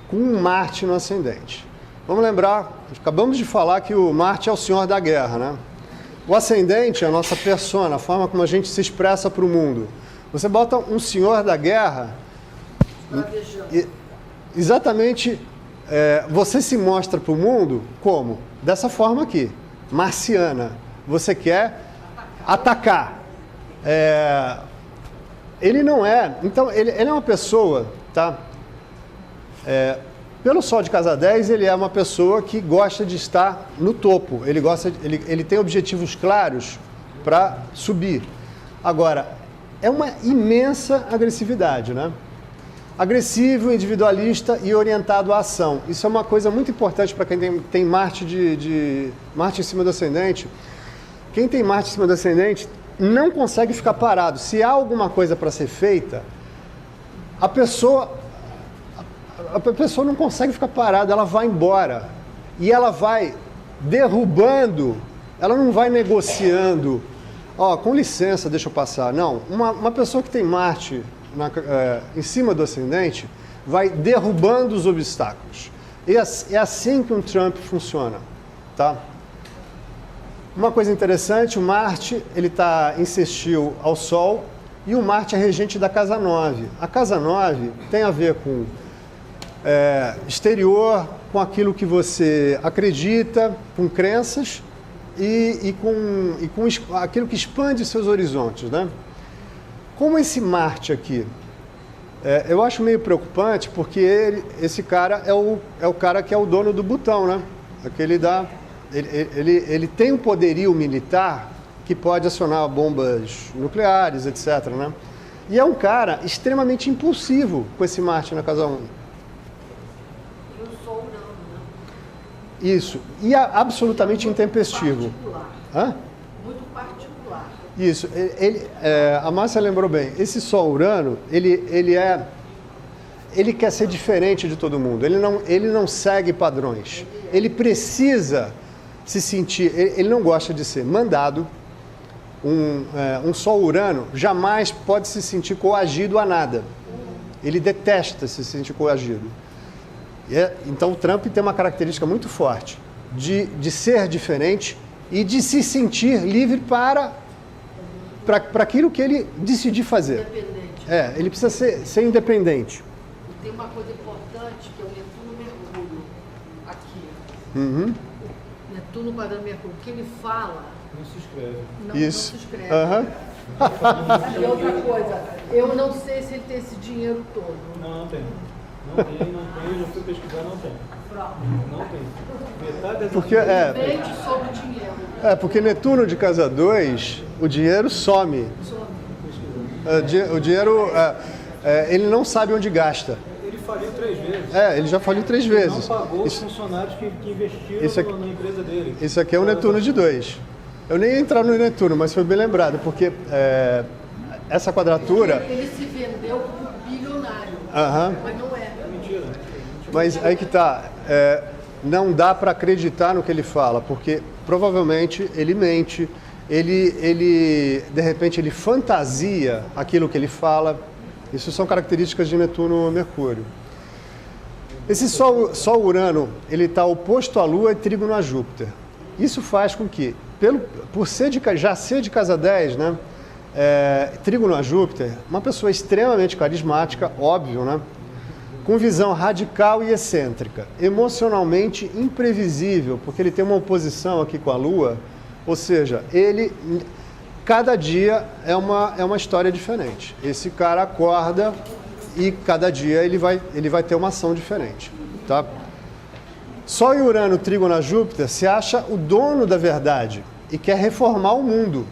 com um Marte no ascendente. Vamos lembrar, acabamos de falar que o Marte é o senhor da guerra, né? O ascendente é a nossa persona, a forma como a gente se expressa para o mundo. Você bota um senhor da guerra, exatamente, você se mostra para o mundo como? Dessa forma aqui, marciana. Você quer atacar. Ele não é... Então, ele é uma pessoa, tá? Pelo Sol de casa 10, ele é uma pessoa que gosta de estar no topo. Ele tem objetivos claros para subir. Agora, é uma imensa agressividade, né? Agressivo, individualista e orientado à ação. Isso é uma coisa muito importante para quem tem Marte Marte em cima do ascendente. Quem tem Marte em cima do ascendente não consegue ficar parado. Se há alguma coisa para ser feita, a pessoa não consegue ficar parada, ela vai embora. E ela vai derrubando, ela não vai negociando. Com licença, deixa eu passar. Não, uma pessoa que tem Marte em cima do ascendente vai derrubando os obstáculos. É assim que um Trump funciona, tá? Uma coisa interessante, o Marte ele está em sextil ao Sol e o Marte é regente da casa 9. A casa 9 tem a ver com exterior, com aquilo que você acredita, com crenças e com aquilo que expande seus horizontes, né? Como esse Marte aqui, eu acho meio preocupante porque esse cara é o cara que é o dono do botão, né? Ele tem um poderio militar que pode acionar bombas nucleares, etc, né? E é um cara extremamente impulsivo com esse Marte na casa 1. E o Sol não, né? Isso. E absolutamente intempestivo. Particular. Hã? Muito particular. Isso. A Márcia lembrou bem. Esse Sol Urano, ele quer ser diferente de todo mundo. Ele não segue padrões. Ele precisa se sentir... Ele não gosta de ser mandado. Um Sol Urano jamais pode se sentir coagido a nada. Ele detesta se sentir coagido. Então o Trump tem uma característica muito forte de ser diferente e de se sentir livre para aquilo que ele decidir fazer. Independente. Ele precisa ser independente. E tem uma coisa importante que é o Netuno-Mercúrio aqui. Uhum. Netuno para Mercúrio. O que ele fala Não se escreve. não Isso. se escreve. Aham. E outra coisa, eu não sei se ele tem esse dinheiro todo. Não tem. Não tem, eu já fui pesquisar, não tem. Não tem. Metade das Porque, Vende sobre o dinheiro. porque Netuno de casa 2, o dinheiro some. O dinheiro, ele não sabe onde gasta. Ele faliu 3 vezes. Ele já faliu 3 Ele vezes. não pagou os Isso, funcionários que investiram isso aqui- na empresa dele. isso aqui é o Netuno de 2. Eu nem ia entrar no Netuno, mas foi bem lembrado, porque essa quadratura... Ele se vendeu como bilionário, Aham. mas não é. Mentira. Mas aí que tá, não dá para acreditar no que ele fala, porque provavelmente ele mente, ele de repente ele fantasia aquilo que ele fala. Isso são características de Netuno-Mercúrio. Esse Sol Urano, ele está oposto à Lua e trígono a Júpiter. Isso faz com que, por ser já ser de casa 10, né, trígono a Júpiter, uma pessoa extremamente carismática, óbvio, né? Com visão radical e excêntrica, emocionalmente imprevisível, porque ele tem uma oposição aqui com a Lua, ou seja, cada dia é uma história diferente. Esse cara acorda e cada dia ele vai ter uma ação diferente, tá? Sol e Urano, trígono a Júpiter, se acha o dono da verdade e quer reformar o mundo.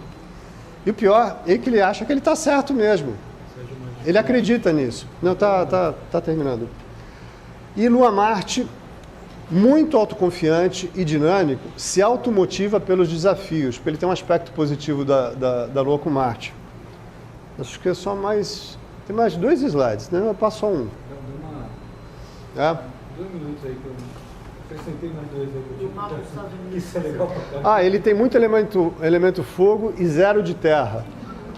E o pior é que ele acha que ele está certo mesmo. Ele acredita nisso. Não, tá terminando. E Lua-Marte, muito autoconfiante e dinâmico, se automotiva pelos desafios, porque ele tem um aspecto positivo da Lua com Marte. Acho que é só mais... Tem mais 2 slides, né? Eu passo só um. É? 2 minutos aí que eu acrescentei mais 2 aí. E o mapa dos Estados Unidos. Isso é legal pra cá. Ele tem muito elemento fogo e 0 de terra.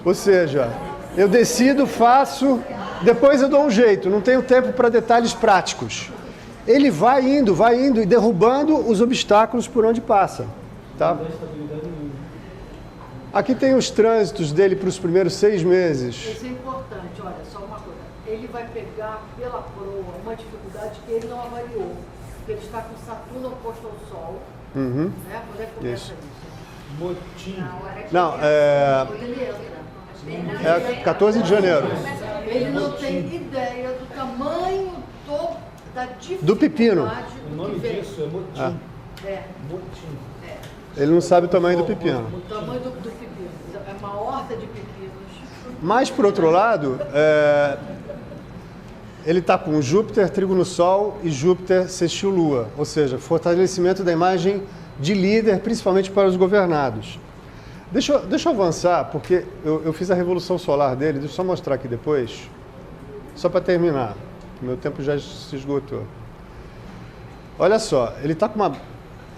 Ou seja, eu decido, faço, depois eu dou um jeito, não tenho tempo para detalhes práticos. Ele vai indo e derrubando os obstáculos por onde passa. Tá? Não dá estabilidade nenhuma. Aqui tem os trânsitos dele para os primeiros 6 meses. Isso é importante, olha, só uma coisa. Ele vai pegar pela proa uma dificuldade que ele não avaliou. Porque ele está com Saturno oposto ao Sol. Uhum. Né? Quando é que começa Isso. isso? Motim. Não, Quando ele entra. é 14 de janeiro. Ele não tem ideia do tamanho da dificuldade Do pepino. O nome que vem. disso é motim. É, Motim. Ele não sabe o tamanho do pepino. o tamanho do pepino. É uma horta de pepinos. Mas, por outro lado, ele está com Júpiter, Trígono Sol e Júpiter sextil Lua. Ou seja, fortalecimento da imagem de líder, principalmente para os governados. Deixa eu avançar, porque eu fiz a revolução solar dele. Deixa eu só mostrar aqui depois. Só para terminar. Meu tempo já se esgotou. Olha só, ele está com uma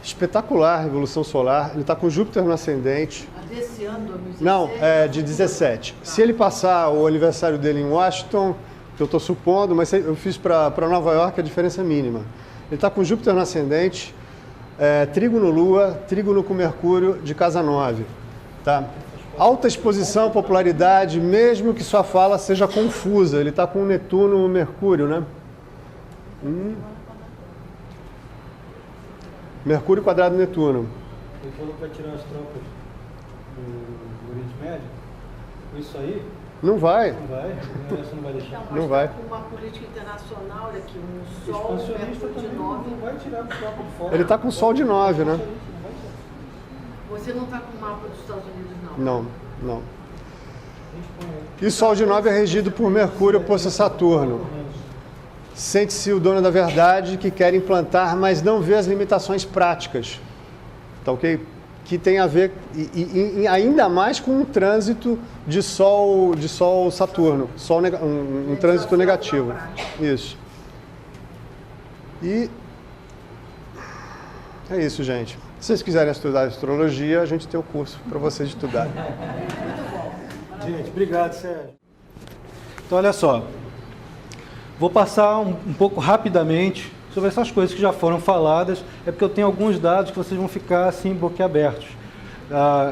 espetacular revolução solar. Ele está com Júpiter no ascendente. A desse ano, 2016? Não, é de 17. Se ele passar o aniversário dele em Washington, que eu estou supondo, mas eu fiz para Nova York, a diferença é mínima. Ele está com Júpiter no ascendente, trígono Lua, trígono com Mercúrio de casa 9. Tá? Alta exposição, popularidade, mesmo que sua fala seja confusa. Ele está com Netuno, Mercúrio, né? Mercúrio quadrado Netuno. Ele falou que vai tirar as tropas do Oriente Médio. Isso aí Não vai, não vai. Você não vai deixar. Mas não vai. tá com uma política internacional, olha aqui, um Sol, Expansionista Mercúrio de também 9. não vai tirar a tropa de fora. Ele está com Sol de 9, né? Você não está com o mapa dos Estados Unidos, não? Não. E Sol de 9 é regido por Mercúrio oposto a Saturno. Sente-se o dono da verdade que quer implantar, mas não vê as limitações práticas. Tá ok? Que tem a ver, e ainda mais com um trânsito de Sol Saturno. Um trânsito negativo. Isso. E é isso, gente. Se vocês quiserem estudar astrologia, a gente tem o curso para vocês estudarem. Gente, obrigado, Sérgio. Então, olha só. Vou passar um pouco rapidamente sobre essas coisas que já foram faladas. É porque eu tenho alguns dados que vocês vão ficar assim, boquiabertos.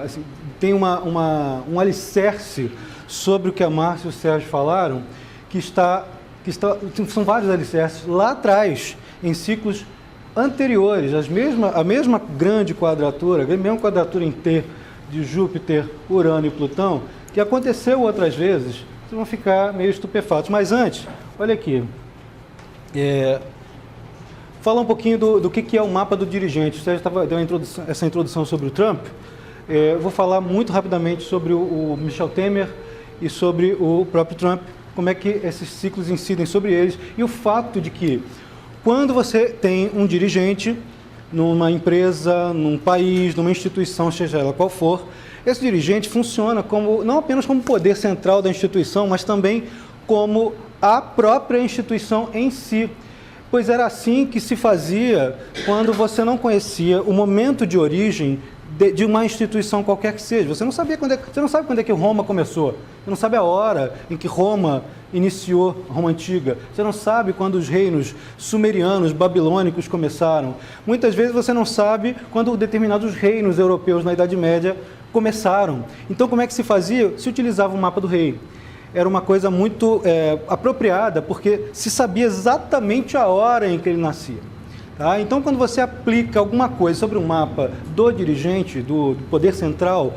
Assim, tem um alicerce sobre o que a Márcia e o Sérgio falaram, que são vários alicerces lá atrás, em ciclos anteriores, a mesma grande quadratura, a mesma quadratura em T de Júpiter, Urano e Plutão, que aconteceu outras vezes. Vocês vão ficar meio estupefatos. Mas antes, olha aqui. Falar um pouquinho do que é o mapa do dirigente. O Sérgio deu essa introdução sobre o Trump. Eu vou falar muito rapidamente sobre o Michel Temer e sobre o próprio Trump, como é que esses ciclos incidem sobre eles, e o fato de que, quando você tem um dirigente numa empresa, num país, numa instituição, seja ela qual for, esse dirigente funciona não apenas como poder central da instituição, mas também como a própria instituição em si. Pois era assim que se fazia quando você não conhecia o momento de origem de uma instituição qualquer que seja. Você não sabe quando é que Roma começou. Você não sabe a hora em que Roma iniciou, Roma Antiga. Você não sabe quando os reinos sumerianos, babilônicos começaram. Muitas vezes você não sabe quando determinados reinos europeus na Idade Média começaram. Então, como é que se fazia? Se utilizava o mapa do rei. Era uma coisa muito apropriada, porque se sabia exatamente a hora em que ele nascia. Tá? Então, quando você aplica alguma coisa sobre o mapa do dirigente, do poder central,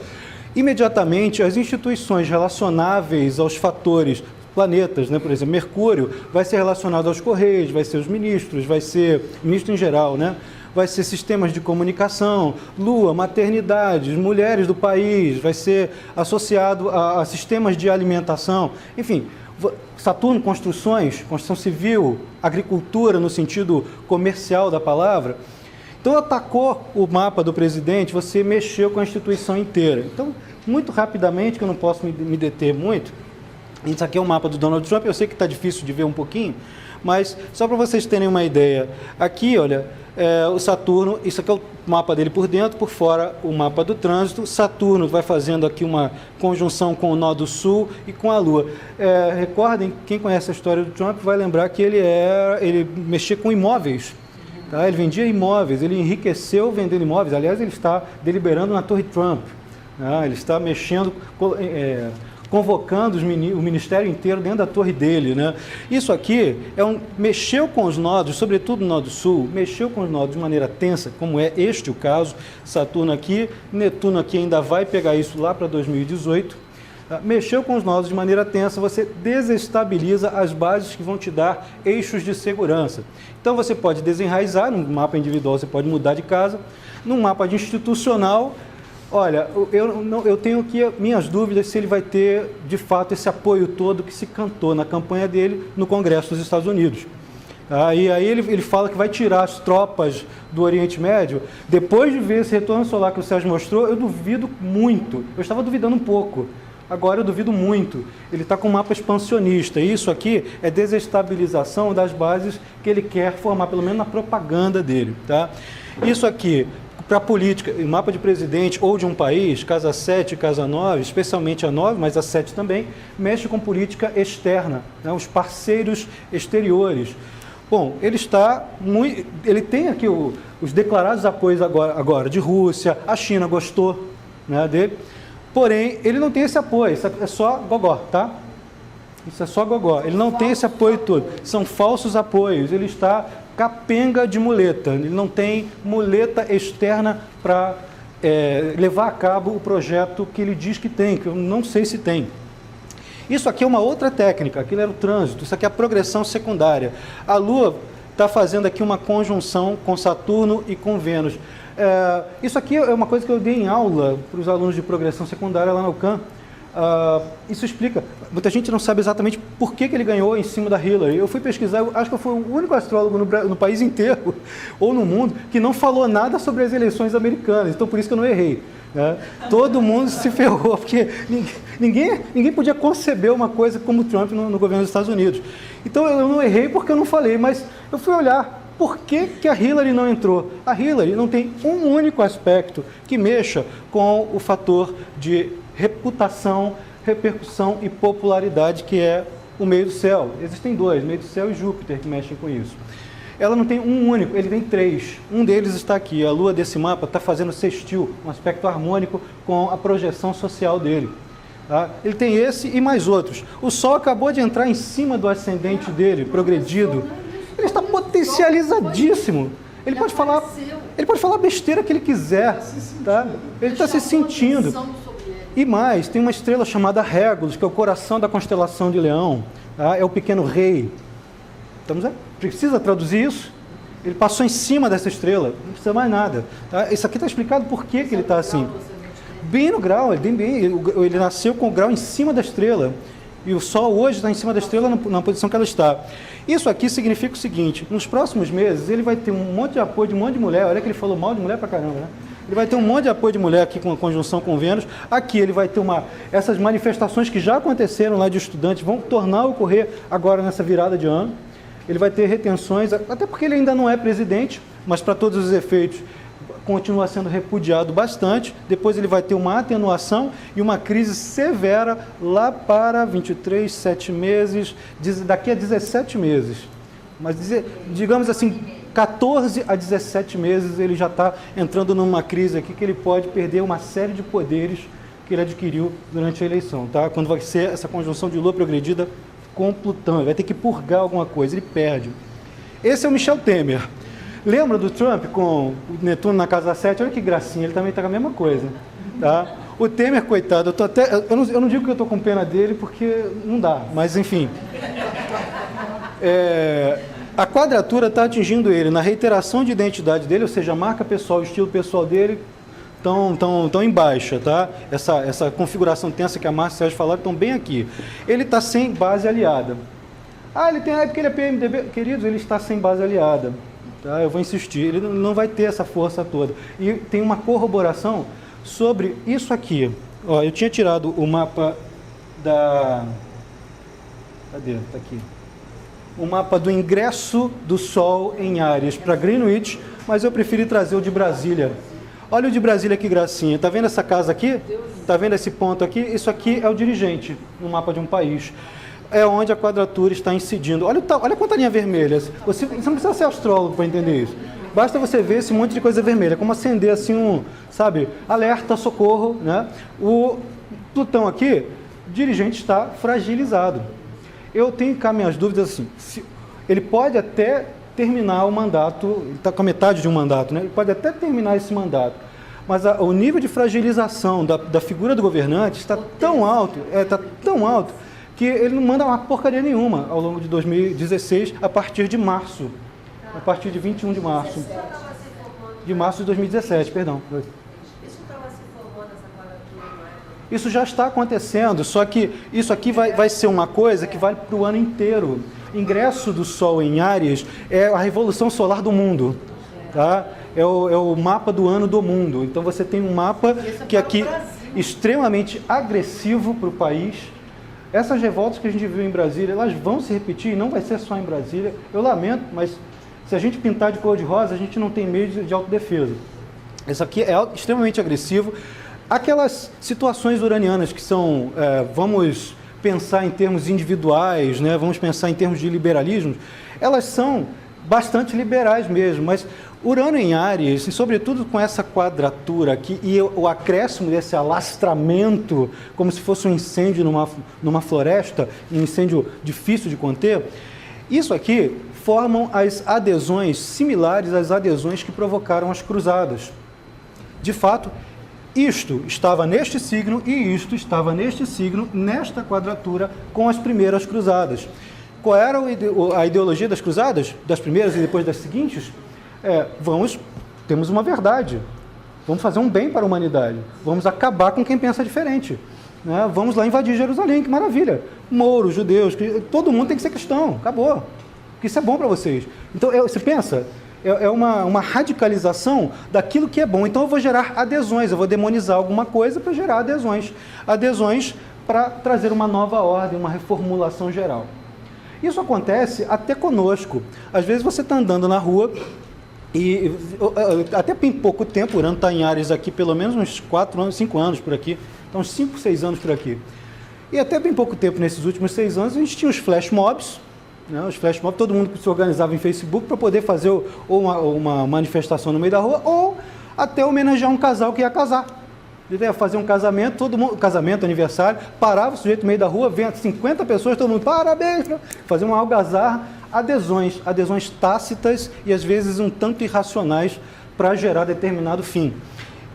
imediatamente as instituições relacionáveis aos fatores, planetas, né? Por exemplo, Mercúrio vai ser relacionado aos Correios, vai ser os ministros, vai ser ministro em geral, né? Vai ser sistemas de comunicação, Lua, maternidades, mulheres do país, vai ser associado a sistemas de alimentação. Enfim, Saturno, construções, construção civil, agricultura no sentido comercial da palavra. Então, atacou o mapa do presidente, você mexeu com a instituição inteira. Então, muito rapidamente, que eu não posso me deter muito, isso aqui é o mapa do Donald Trump, eu sei que está difícil de ver um pouquinho, mas só para vocês terem uma ideia, aqui, olha, o Saturno, isso aqui é o mapa dele por dentro, por fora o mapa do trânsito. Saturno vai fazendo aqui uma conjunção com o nó do sul e com a Lua. Recordem, quem conhece a história do Trump vai lembrar que ele mexia com imóveis. Tá? Ele vendia imóveis, ele enriqueceu vendendo imóveis. Aliás, ele está deliberando na Torre Trump. Né? Ele está mexendo, convocando o ministério inteiro dentro da torre dele. Né? Isso aqui mexeu com os nodos, sobretudo no nó do sul, mexeu com os nodos de maneira tensa, como é este o caso. Saturno aqui, Netuno aqui ainda vai pegar isso lá para 2018. Mexeu com os nodos de maneira tensa, você desestabiliza as bases que vão te dar eixos de segurança. Então você pode desenraizar, num mapa individual você pode mudar de casa, num mapa de institucional, olha, eu tenho aqui minhas dúvidas se ele vai ter de fato esse apoio todo que se cantou na campanha dele no Congresso dos Estados Unidos. E aí ele fala que vai tirar as tropas do Oriente Médio. Depois de ver esse retorno solar que o Sérgio mostrou, eu duvido muito, eu estava duvidando um pouco. Agora eu duvido muito. Ele está com um mapa expansionista. Isso aqui é desestabilização das bases que ele quer formar, pelo menos na propaganda dele. Tá? Isso aqui, para a política, o mapa de presidente ou de um país, casa 7 e casa 9, especialmente a 9, mas a 7 também, mexe com política externa, né? Os parceiros exteriores. Bom, ele tem aqui os declarados apoios agora de Rússia, a China gostou, né, dele. Porém, ele não tem esse apoio, isso é só gogó, tá? Isso é só gogó, ele não tem esse apoio todo, são falsos apoios, ele está capenga de muleta, ele não tem muleta externa para levar a cabo o projeto que ele diz que tem, que eu não sei se tem. Isso aqui é uma outra técnica, aquilo era o trânsito, isso aqui é a progressão secundária. A Lua está fazendo aqui uma conjunção com Saturno e com Vênus. Isso aqui é uma coisa que eu dei em aula para os alunos de progressão secundária lá na UCAM. Isso explica, muita gente não sabe exatamente por que ele ganhou em cima da Hillary. Eu fui pesquisar, acho que eu fui o único astrólogo no país inteiro, ou no mundo, que não falou nada sobre as eleições americanas, então por isso que eu não errei. Né? Todo mundo se ferrou, porque ninguém podia conceber uma coisa como Trump no governo dos Estados Unidos. Então eu não errei porque eu não falei, mas eu fui olhar. Por que a Hillary não entrou? A Hillary não tem um único aspecto que mexa com o fator de reputação, repercussão e popularidade, que é o meio do céu. Existem dois, meio do céu e Júpiter, que mexem com isso. Ela não tem um único, ele tem três. Um deles está aqui, a Lua desse mapa está fazendo sextil, um aspecto harmônico com a projeção social dele. Tá? Ele tem esse e mais outros. O Sol acabou de entrar em cima do ascendente dele, progredido. Ele está potencializadíssimo. Ele pode falar a besteira que ele quiser. Tá? Ele está se sentindo. E mais, tem uma estrela chamada Regulus, que é o coração da constelação de Leão. Tá? É o pequeno rei. Precisa traduzir isso? Ele passou em cima dessa estrela. Não precisa mais nada. Tá? Isso aqui está explicado por que ele está assim. Bem no grau. Ele nasceu com o grau em cima da estrela. E o Sol hoje está em cima da estrela na posição que ela está. Isso aqui significa o seguinte, nos próximos meses ele vai ter um monte de apoio de um monte de mulher, olha que ele falou mal de mulher pra caramba, né? Ele vai ter um monte de apoio de mulher aqui com a conjunção com Vênus, aqui ele vai ter essas manifestações que já aconteceram lá de estudantes, vão tornar a ocorrer agora nessa virada de ano, ele vai ter retenções, até porque ele ainda não é presidente, mas para todos os efeitos continua sendo repudiado bastante, depois ele vai ter uma atenuação e uma crise severa lá para 23, 7 meses, daqui a 17 meses. Mas, digamos assim, 14 a 17 meses ele já está entrando numa crise aqui que ele pode perder uma série de poderes que ele adquiriu durante a eleição, tá? Quando vai ser essa conjunção de Lua progredida com Plutão, ele vai ter que purgar alguma coisa, ele perde. Esse é o Michel Temer. Lembra do Trump com o Netuno na casa 7? Olha que gracinha, ele também está com a mesma coisa. Tá? O Temer, coitado, eu não digo que eu estou com pena dele porque não dá, mas enfim. A quadratura está atingindo ele na reiteração de identidade dele, ou seja, a marca pessoal, o estilo pessoal dele estão em baixa, tá? Essa configuração tensa que a Márcia e o Sérgio falaram estão bem aqui. Ele está sem base aliada. Ele tem porque ele é PMDB. Queridos, ele está sem base aliada. Tá? Eu vou insistir, ele não vai ter essa força toda. E tem uma corroboração sobre isso aqui. Ó, eu tinha tirado o mapa da... Cadê? Está aqui. O mapa do ingresso do Sol em Áries para Greenwich, mas eu preferi trazer o de Brasília. Olha o de Brasília, que gracinha. Está vendo essa casa aqui? Está vendo esse ponto aqui? Isso aqui é o dirigente no mapa de um país. É onde a quadratura está incidindo. Olha quanta linha vermelha. Você não precisa ser astrólogo para entender isso. Basta você ver esse monte de coisa vermelha, como acender assim alerta, socorro, né? O Plutão aqui, o dirigente está fragilizado. Eu tenho cá minhas dúvidas assim, ele pode até terminar o mandato, ele está com a metade de um mandato, né? Ele pode até terminar esse mandato, mas o nível de fragilização da figura do governante está tão alto, que ele não manda uma porcaria nenhuma ao longo de 2016, a partir de março, a partir de 21 de março. De março de 2017, perdão. Isso estava se formando essa quadratura, não é? Isso já está acontecendo, só que isso aqui vai ser uma coisa que vai para o ano inteiro. Ingresso do Sol em Áries é a revolução solar do mundo, tá? É o mapa do ano do mundo. Então você tem um mapa que aqui extremamente agressivo para o país. Essas revoltas que a gente viu em Brasília, elas vão se repetir, não vai ser só em Brasília. Eu lamento, mas se a gente pintar de cor de rosa, a gente não tem meio de autodefesa. Isso aqui é extremamente agressivo. Aquelas situações uranianas que são, vamos pensar em termos individuais, né? Vamos pensar em termos de liberalismo, elas são bastante liberais mesmo, mas Urano em Áries, e sobretudo com essa quadratura aqui e o acréscimo desse alastramento, como se fosse um incêndio numa floresta, um incêndio difícil de conter, isso aqui formam as adesões similares às adesões que provocaram as cruzadas. De fato, isto estava neste signo e isto estava neste signo, nesta quadratura, com as primeiras cruzadas. Qual era a ideologia das cruzadas? Das primeiras e depois das seguintes? Temos uma verdade. Vamos fazer um bem para a humanidade. Vamos acabar com quem pensa diferente. Né? Vamos lá invadir Jerusalém, que maravilha. Mouros, judeus, todo mundo tem que ser cristão. Acabou. Porque isso é bom para vocês. Então, você pensa... É uma radicalização daquilo que é bom. Então eu vou gerar adesões, eu vou demonizar alguma coisa para gerar adesões. Adesões para trazer uma nova ordem, uma reformulação geral. Isso acontece até conosco. Às vezes você está andando na rua e até em pouco tempo, o Urano está em Áries aqui pelo menos uns 4 anos, 5 anos por aqui, então uns 5, 6 anos por aqui. E até bem pouco tempo, nesses últimos 6 anos, a gente tinha os flash mobs, né? Os flash mobs, todo mundo se organizava em Facebook para poder fazer ou uma manifestação no meio da rua, ou até homenagear um casal que ia casar. Ele ia fazer um casamento, todo mundo, casamento, aniversário, parava o sujeito no meio da rua, vem 50 pessoas, todo mundo, parabéns, fazer uma algazarra, adesões tácitas e às vezes um tanto irracionais para gerar determinado fim.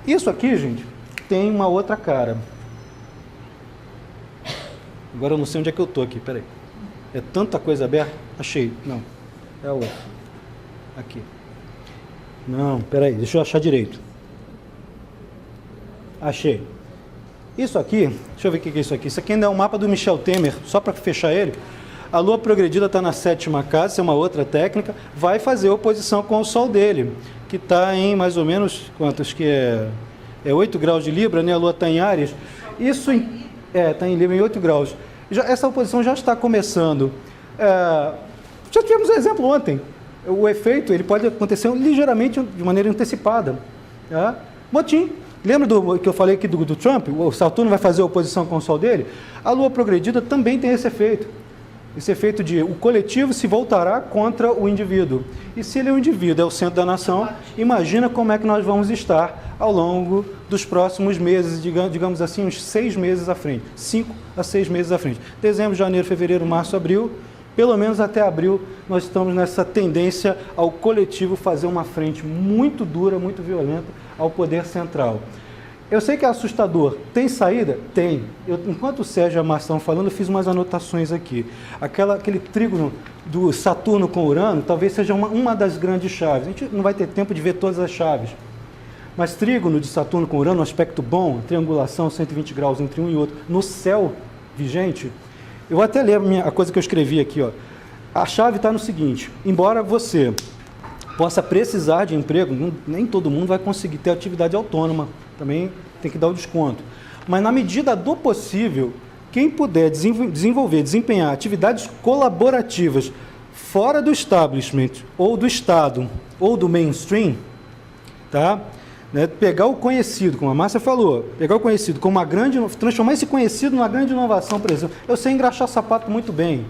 Isso aqui, gente, tem uma outra cara. Agora eu não sei onde é que eu estou aqui, peraí. É tanta coisa aberta? Achei. Não. É a outra. Aqui. Não, peraí, deixa eu achar direito. Achei. Isso aqui, deixa eu ver o que é isso aqui. Isso aqui ainda é um mapa do Michel Temer, só para fechar ele. A Lua progredida está na 7ª casa, isso é uma outra técnica, vai fazer oposição com o Sol dele, que está em mais ou menos, quantos que é 8 graus de Libra, né? A Lua está em Áries. Isso está em Libra em 8 graus. Essa oposição já está começando. Já tivemos um exemplo ontem. O efeito ele pode acontecer ligeiramente de maneira antecipada. Tá? Motim. Lembra que eu falei aqui do Trump? O Saturno vai fazer oposição com o Sol dele? A Lua progredida também tem esse efeito. Esse efeito de o coletivo se voltará contra o indivíduo. E se ele é o indivíduo, é o centro da nação, imagina como é que nós vamos estar ao longo dos próximos meses, digamos assim, uns 6 meses à frente. 5 a 6 meses à frente. Dezembro, janeiro, fevereiro, março, abril, pelo menos até abril, nós estamos nessa tendência ao coletivo fazer uma frente muito dura, muito violenta ao poder central. Eu sei que é assustador. Tem saída? Tem. Enquanto o Sérgio e a Márcia estão falando, eu fiz umas anotações aqui. Aquele trígono do Saturno com Urano talvez seja uma das grandes chaves. A gente não vai ter tempo de ver todas as chaves. Mas trígono de Saturno com Urano, um aspecto bom, triangulação 120 graus entre um e outro, no céu vigente, eu vou até ler a coisa que eu escrevi aqui, ó. A chave está no seguinte: embora você possa precisar de emprego, nem todo mundo vai conseguir ter atividade autônoma, também tem que dar o desconto. Mas na medida do possível, quem puder desempenhar atividades colaborativas fora do establishment, ou do Estado, ou do mainstream, tá? Né? Pegar o conhecido, como a Márcia falou, pegar o conhecido como uma grande, transformar esse conhecido numa grande inovação, por exemplo. Eu sei engraxar sapato muito bem,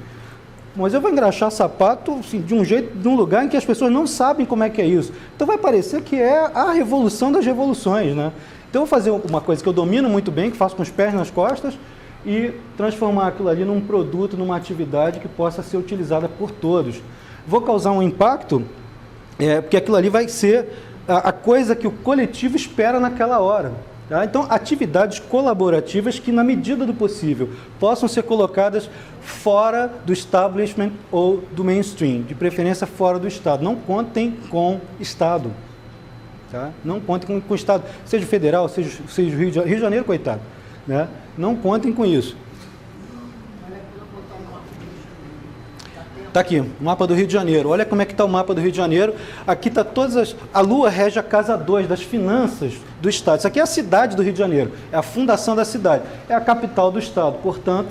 mas eu vou engraxar sapato assim, de um jeito, de um lugar em que as pessoas não sabem como é que é isso. Então vai parecer que é a revolução das revoluções, né? Então eu vou fazer uma coisa que eu domino muito bem, que faço com os pés nas costas, e transformar aquilo ali num produto, numa atividade que possa ser utilizada por todos. Vou causar um impacto, porque aquilo ali vai ser a coisa que o coletivo espera naquela hora. Tá? Então, atividades colaborativas que, na medida do possível, possam ser colocadas fora do establishment ou do mainstream, de preferência fora do Estado. Não contem com Estado. Tá? Não contem com o Estado, seja federal, seja o Rio de Janeiro, coitado. Né? Não contem com isso. Está aqui, o mapa do Rio de Janeiro. Olha como é que está o mapa do Rio de Janeiro. Aqui está todas as... A Lua rege a casa 2 das finanças do Estado. Isso aqui é a cidade do Rio de Janeiro. É a fundação da cidade. É a capital do Estado. Portanto,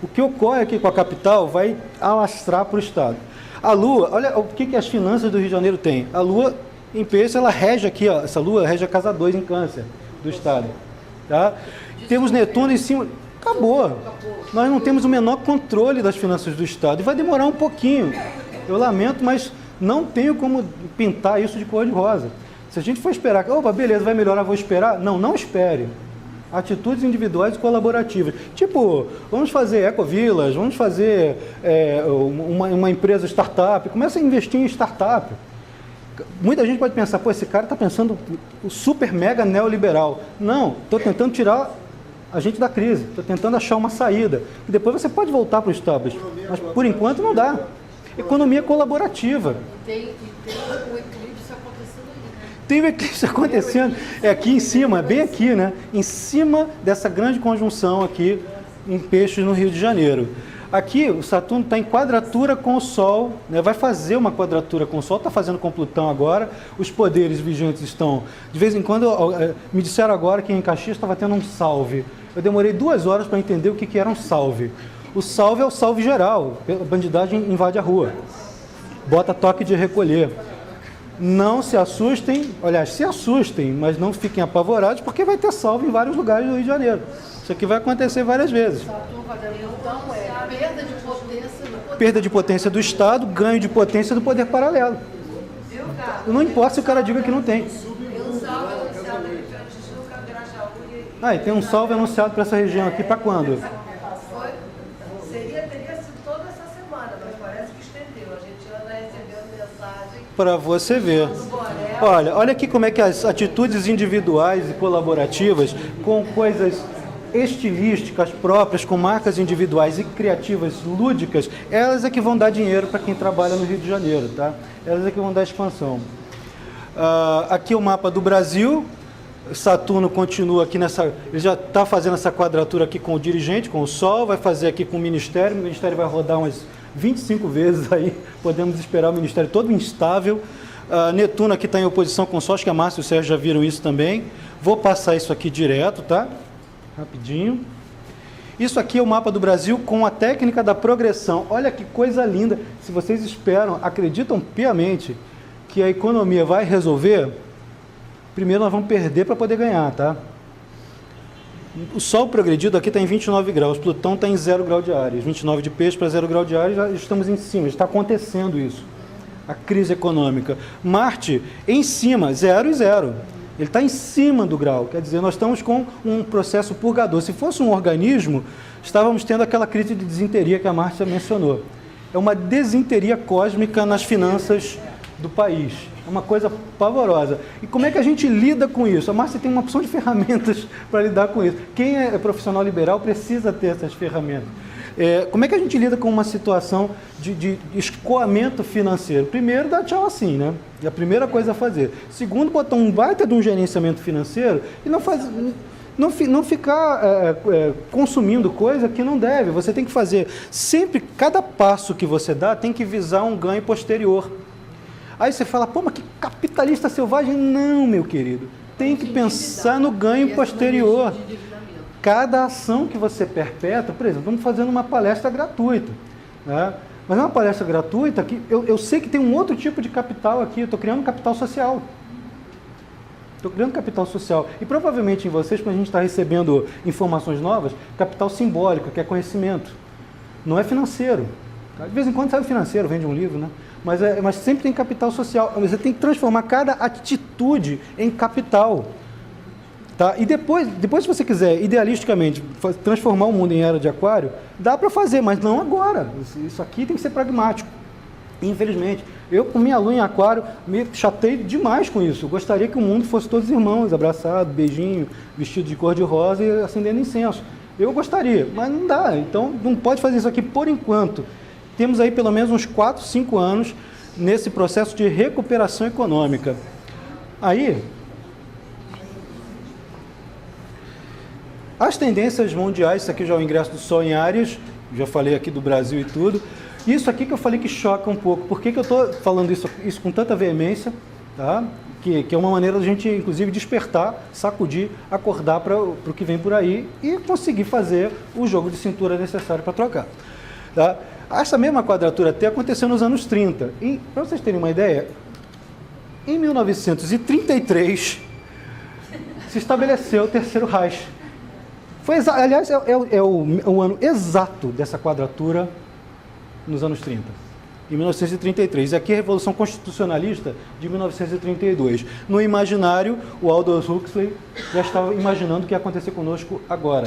o que ocorre aqui com a capital vai alastrar para o Estado. A Lua, olha o que as finanças do Rio de Janeiro têm. A Lua, em peixe, ela rege aqui, ó, essa Lua rege a casa 2 em Câncer do Estado. Tá? Temos Netuno em cima... Acabou. Nós não temos o menor controle das finanças do Estado. E vai demorar um pouquinho. Eu lamento, mas não tenho como pintar isso de cor de rosa. Se a gente for esperar, opa, beleza, vai melhorar, vou esperar. Não, não espere. Atitudes individuais e colaborativas. Tipo, vamos fazer ecovilas, vamos fazer uma empresa startup. Começa a investir em startup. Muita gente pode pensar, pô, esse cara está pensando o super mega neoliberal. Não, estou tentando tirar a gente da crise, estou tentando achar uma saída. E depois você pode voltar para o establishment, mas por enquanto não dá. Economia colaborativa. E tem o eclipse acontecendo ali, né? Tem o eclipse acontecendo, é aqui em cima, bem aqui, né? Em cima dessa grande conjunção aqui em Peixes, no Rio de Janeiro. Aqui o Saturno está em quadratura com o Sol, né? Vai fazer uma quadratura com o Sol, está fazendo com Plutão agora. Os poderes vigentes estão... De vez em quando, me disseram agora que em Caxias estava tendo um salve. Eu demorei 2 horas para entender o que era um salve. O salve é o salve geral. A bandidagem invade a rua. Bota toque de recolher. Não se assustem, aliás, se assustem, mas não fiquem apavorados, porque vai ter salve em vários lugares do Rio de Janeiro. Isso aqui vai acontecer várias vezes. Então, perda de potência do poder. Perda de potência do Estado, ganho de potência do poder paralelo. Não importa se o cara diga que não tem. Ah, e tem um salve anunciado para essa região aqui, para quando? Teria sido toda essa semana, mas parece que estendeu. A gente anda recebendo mensagem. Para você ver. Olha aqui como é que as atitudes individuais e colaborativas, com coisas estilísticas próprias, com marcas individuais e criativas lúdicas, elas é que vão dar dinheiro para quem trabalha no Rio de Janeiro, tá? Elas é que vão dar expansão. Aqui é o mapa do Brasil. Saturno continua aqui nessa... Ele já está fazendo essa quadratura aqui com o dirigente, com o Sol, vai fazer aqui com o Ministério vai rodar umas 25 vezes aí, podemos esperar o Ministério todo instável. Netuno aqui está em oposição com o Sol, acho que a Márcia e o Sérgio já viram isso também. Vou passar isso aqui direto, tá? Rapidinho. Isso aqui é o mapa do Brasil com a técnica da progressão. Olha que coisa linda. Se vocês esperam, acreditam piamente que a economia vai resolver, primeiro nós vamos perder para poder ganhar, tá? O Sol progredido aqui está em 29 graus, Plutão está em 0 grau de Áries, 29 de Peixe para 0 grau de Áries, já estamos em cima, está acontecendo isso, a crise econômica. Marte em cima, 0 e 0, ele está em cima do grau, quer dizer, nós estamos com um processo purgador. Se fosse um organismo, estávamos tendo aquela crise de desinteria que a Márcia mencionou. É uma desinteria cósmica nas finanças do país. É uma coisa pavorosa. E como é que a gente lida com isso? A Márcia tem uma opção de ferramentas para lidar com isso. Quem é profissional liberal precisa ter essas ferramentas. Como é que a gente lida com uma situação de escoamento financeiro? Primeiro, dá tchau assim, né? É a primeira coisa a fazer. Segundo, botar um baita de um gerenciamento financeiro e não ficar consumindo coisa que não deve. Você tem que fazer sempre, cada passo que você dá tem que visar um ganho posterior. Aí você fala, pô, mas que capitalista selvagem. Não, meu querido. Tem que pensar no ganho posterior. Cada ação que você perpetua, por exemplo, estamos fazendo uma palestra gratuita, né? Mas é uma palestra gratuita que eu sei que tem um outro tipo de capital aqui, eu estou criando capital social. Estou criando capital social. E provavelmente em vocês, quando a gente está recebendo informações novas, capital simbólico, que é conhecimento. Não é financeiro. Tá? De vez em quando sai o financeiro, vende um livro, né? Mas sempre tem capital social. Você tem que transformar cada atitude em capital. Tá? E depois, se você quiser, idealisticamente, transformar o mundo em era de aquário, dá para fazer, mas não agora. Isso aqui tem que ser pragmático. Infelizmente, eu com minha lua em aquário, me chatei demais com isso. Eu gostaria que o mundo fosse todos irmãos, abraçado, beijinho, vestido de cor-de-rosa e acendendo incenso. Eu gostaria, mas não dá. Então, não pode fazer isso aqui por enquanto. Temos aí pelo menos uns 4, 5 anos nesse processo de recuperação econômica. Aí, as tendências mundiais, isso aqui já é o ingresso do Sol em Áries, já falei aqui do Brasil e tudo. Isso aqui que eu falei que choca um pouco. Por que eu estou falando isso com tanta veemência? Tá? Que é uma maneira da gente, inclusive, despertar, sacudir, acordar para o que vem por aí e conseguir fazer o jogo de cintura necessário para trocar. Tá? Essa mesma quadratura T aconteceu nos anos 30. E, para vocês terem uma ideia, em 1933 se estabeleceu o Terceiro Reich. Aliás, é o ano exato dessa quadratura nos anos 30, em 1933. Aqui é a Revolução Constitucionalista de 1932. No imaginário, o Aldous Huxley já estava imaginando o que ia acontecer conosco agora,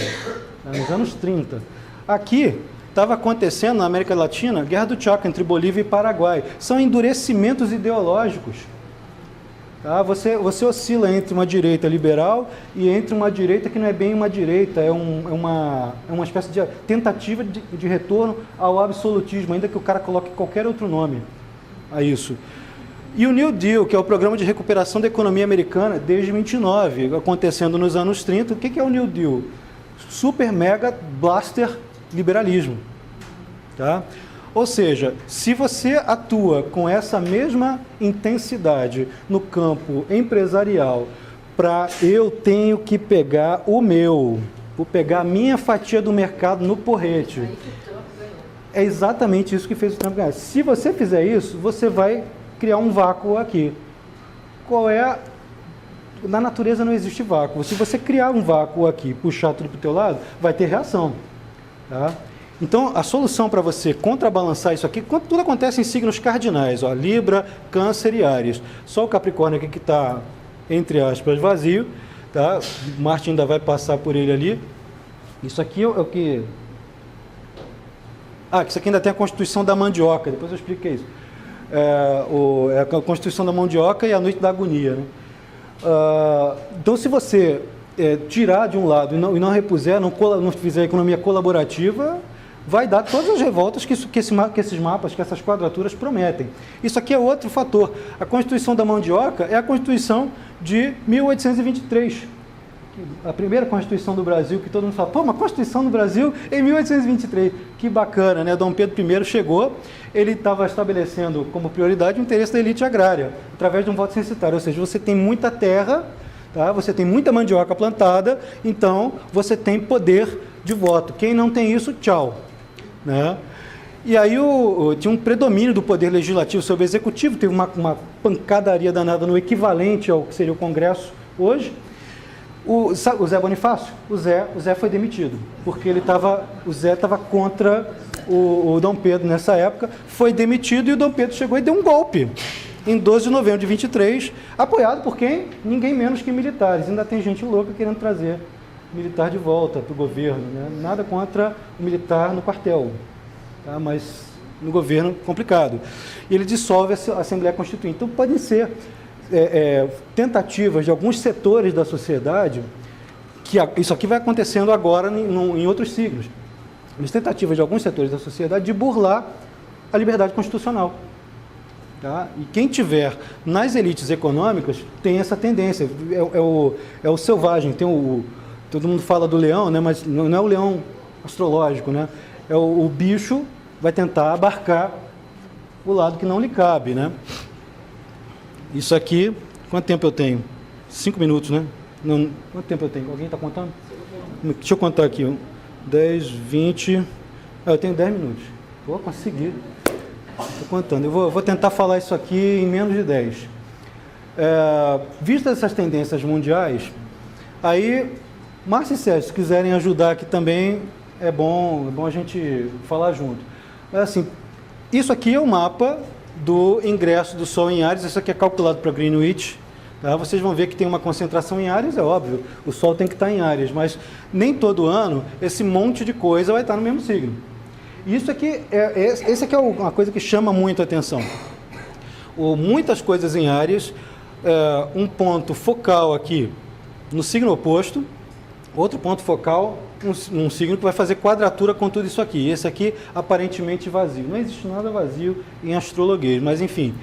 nos anos 30. Aqui estava acontecendo na América Latina a Guerra do Chaco entre Bolívia e Paraguai. São endurecimentos ideológicos. Tá? Você oscila entre uma direita liberal e entre uma direita que não é bem uma direita, é uma espécie de tentativa de retorno ao absolutismo, ainda que o cara coloque qualquer outro nome a isso. E o New Deal, que é o programa de recuperação da economia americana desde 29, acontecendo nos anos 30. O que é o New Deal? Super, mega, blaster liberalismo. Tá? Ou seja, se você atua com essa mesma intensidade no campo empresarial para eu tenho que pegar o meu, vou pegar a minha fatia do mercado no porrete. É exatamente isso que fez o Trump ganhar. Se você fizer isso, você vai criar um vácuo aqui. Na natureza não existe vácuo. Se você criar um vácuo aqui, puxar tudo para o teu lado, vai ter reação. Tá? Então, a solução para você contrabalançar isso aqui, tudo acontece em signos cardinais, ó, Libra, Câncer e Áries. Só o Capricórnio aqui que está, entre aspas, vazio, tá? Marte ainda vai passar por ele ali. Isso aqui é o que... isso aqui ainda tem a Constituição da Mandioca, depois eu explico o que é isso. É a Constituição da Mandioca e a Noite da Agonia, né? Então, se você tirar de um lado e não repuser, não fizer a economia colaborativa, vai dar todas as revoltas que esses mapas, que essas quadraturas prometem. Isso aqui é outro fator. A Constituição da Mandioca é a Constituição de 1823. A primeira Constituição do Brasil, que todo mundo fala, uma Constituição do Brasil em 1823. Que bacana, né? Dom Pedro I chegou, ele estava estabelecendo como prioridade o interesse da elite agrária, através de um voto censitário. Ou seja, você tem muita terra, tá? Você tem muita mandioca plantada, então você tem poder de voto. Quem não tem isso, tchau. Né? E aí tinha um predomínio do poder legislativo sobre o executivo, teve uma pancadaria danada no equivalente ao que seria o Congresso hoje. O Zé Bonifácio, o Zé foi demitido, porque o Zé estava contra o Dom Pedro nessa época, foi demitido e o Dom Pedro chegou e deu um golpe. Em 12 de novembro de 23, apoiado por quem? Ninguém menos que militares. Ainda tem gente louca querendo trazer militar de volta para o governo, né? Nada contra o militar no quartel, tá? Mas no governo complicado. E ele dissolve a Assembleia Constituinte. Então podem ser tentativas de alguns setores da sociedade, que isso aqui vai acontecendo agora em outros siglos, mas tentativas de alguns setores da sociedade de burlar a liberdade constitucional. Tá? E quem tiver nas elites econômicas tem essa tendência, é o selvagem, todo mundo fala do leão, né? Mas não é o leão astrológico, né? É o bicho vai tentar abarcar o lado que não lhe cabe, né? Isso aqui, quanto tempo eu tenho? 5 minutos, né? Não, quanto tempo eu tenho? Alguém está contando? Deixa eu contar aqui. 10, 20... eu tenho 10 minutos. Vou conseguir. Estou contando. Eu vou tentar falar isso aqui em menos de 10. Vistas essas tendências mundiais, aí, Márcio e Sérgio, se quiserem ajudar aqui também, é bom a gente falar junto. Mas, assim, isso aqui é o mapa do ingresso do Sol em Áries. Isso aqui é calculado para Greenwich. Tá? Vocês vão ver que tem uma concentração em Áries, é óbvio, o Sol tem que estar em Áries, mas nem todo ano esse monte de coisa vai estar no mesmo signo. Isso aqui esse aqui é uma coisa que chama muito a atenção. Muitas coisas em Áries, um ponto focal aqui no signo oposto, outro ponto focal num signo que vai fazer quadratura com tudo isso aqui. Esse aqui aparentemente vazio. Não existe nada vazio em astrologia, mas enfim.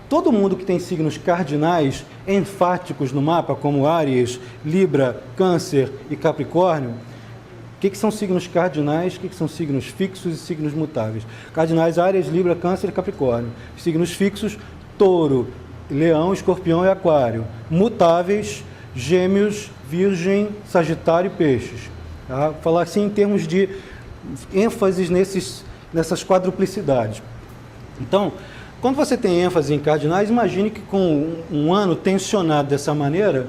Todo mundo que tem signos cardinais enfáticos no mapa, como Áries, Libra, Câncer e Capricórnio, o que são signos cardinais, o que são signos fixos e signos mutáveis? Cardinais, Áries, Libra, Câncer e Capricórnio. Signos fixos, Touro, Leão, Escorpião e Aquário. Mutáveis, Gêmeos, Virgem, Sagitário e Peixes. Tá? Vou falar assim em termos de ênfases nessas quadruplicidades. Então, quando você tem ênfase em cardinais, imagine que com um ano tensionado dessa maneira,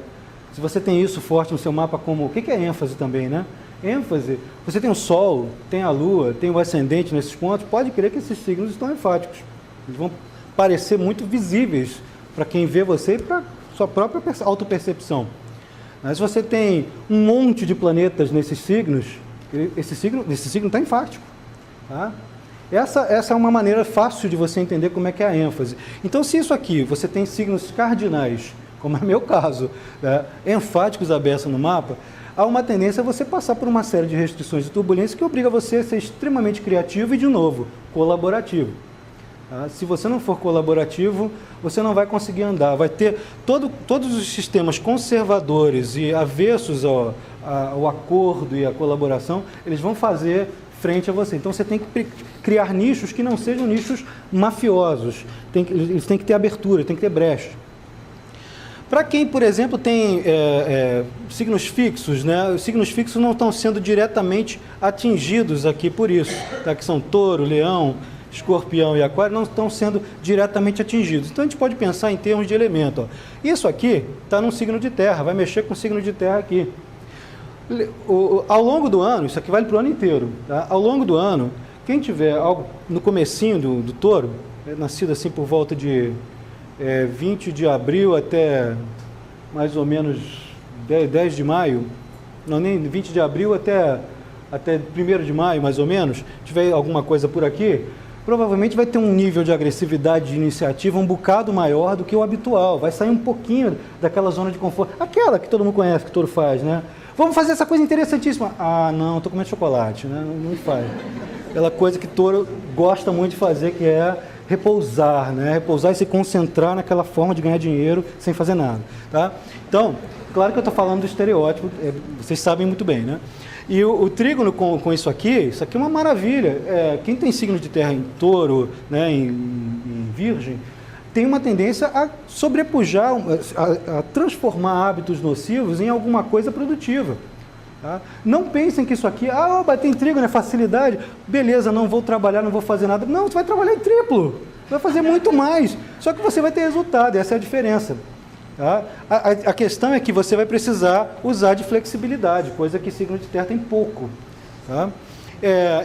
se você tem isso forte no seu mapa, como o que é ênfase também, né? ênfase, você tem o Sol, tem a Lua, tem o ascendente nesses pontos, pode crer que esses signos estão enfáticos. Eles vão parecer muito visíveis para quem vê você e para sua própria autopercepção. Mas se você tem um monte de planetas nesses signos, esse signo está enfático. Tá? Essa é uma maneira fácil de você entender como é que é a ênfase. Então, se isso aqui, você tem signos cardinais, como é meu caso, né, enfáticos à beça no mapa, há uma tendência a você passar por uma série de restrições e turbulências que obriga você a ser extremamente criativo e, de novo, colaborativo. Tá? Se você não for colaborativo, você não vai conseguir andar. Vai ter todos os sistemas conservadores e avessos ao acordo e à colaboração, eles vão fazer frente a você. Então, você tem que criar nichos que não sejam nichos mafiosos. Eles têm que ter abertura, tem que ter brecha. Para quem, por exemplo, tem signos fixos, né? Os signos fixos não estão sendo diretamente atingidos aqui por isso, tá? Que são Touro, Leão, Escorpião e Aquário, não estão sendo diretamente atingidos. Então, a gente pode pensar em termos de elemento. Ó. Isso aqui está num signo de terra, vai mexer com o signo de terra aqui. Ao longo do ano, isso aqui vale para o ano inteiro, tá? Ao longo do ano, quem tiver algo no comecinho do touro, nascido assim por volta de 20 de abril até mais ou menos 10 de maio, não, nem 20 de abril até 1º de maio, mais ou menos, tiver alguma coisa por aqui, provavelmente vai ter um nível de agressividade de iniciativa um bocado maior do que o habitual, vai sair um pouquinho daquela zona de conforto, aquela que todo mundo conhece, que o touro faz, né? Vamos fazer essa coisa interessantíssima. Ah, não, estou comendo chocolate, né? Não faz. Aquela coisa que touro gosta muito de fazer, que é repousar, né? Repousar e se concentrar naquela forma de ganhar dinheiro sem fazer nada, tá? Então, claro que eu estou falando do estereótipo, vocês sabem muito bem, né? E o trígono com isso aqui é uma maravilha. Quem tem signo de terra em touro, né, em virgem, tem uma tendência a sobrepujar, a transformar hábitos nocivos em alguma coisa produtiva. Tá? Não pensem que isso aqui, bater em trígono é facilidade, beleza, não vou trabalhar, não vou fazer nada. Não, você vai trabalhar em triplo, vai fazer muito mais, só que você vai ter resultado, essa é a diferença. Tá? A questão é que você vai precisar usar de flexibilidade, coisa que signo de terra tem pouco. Tá?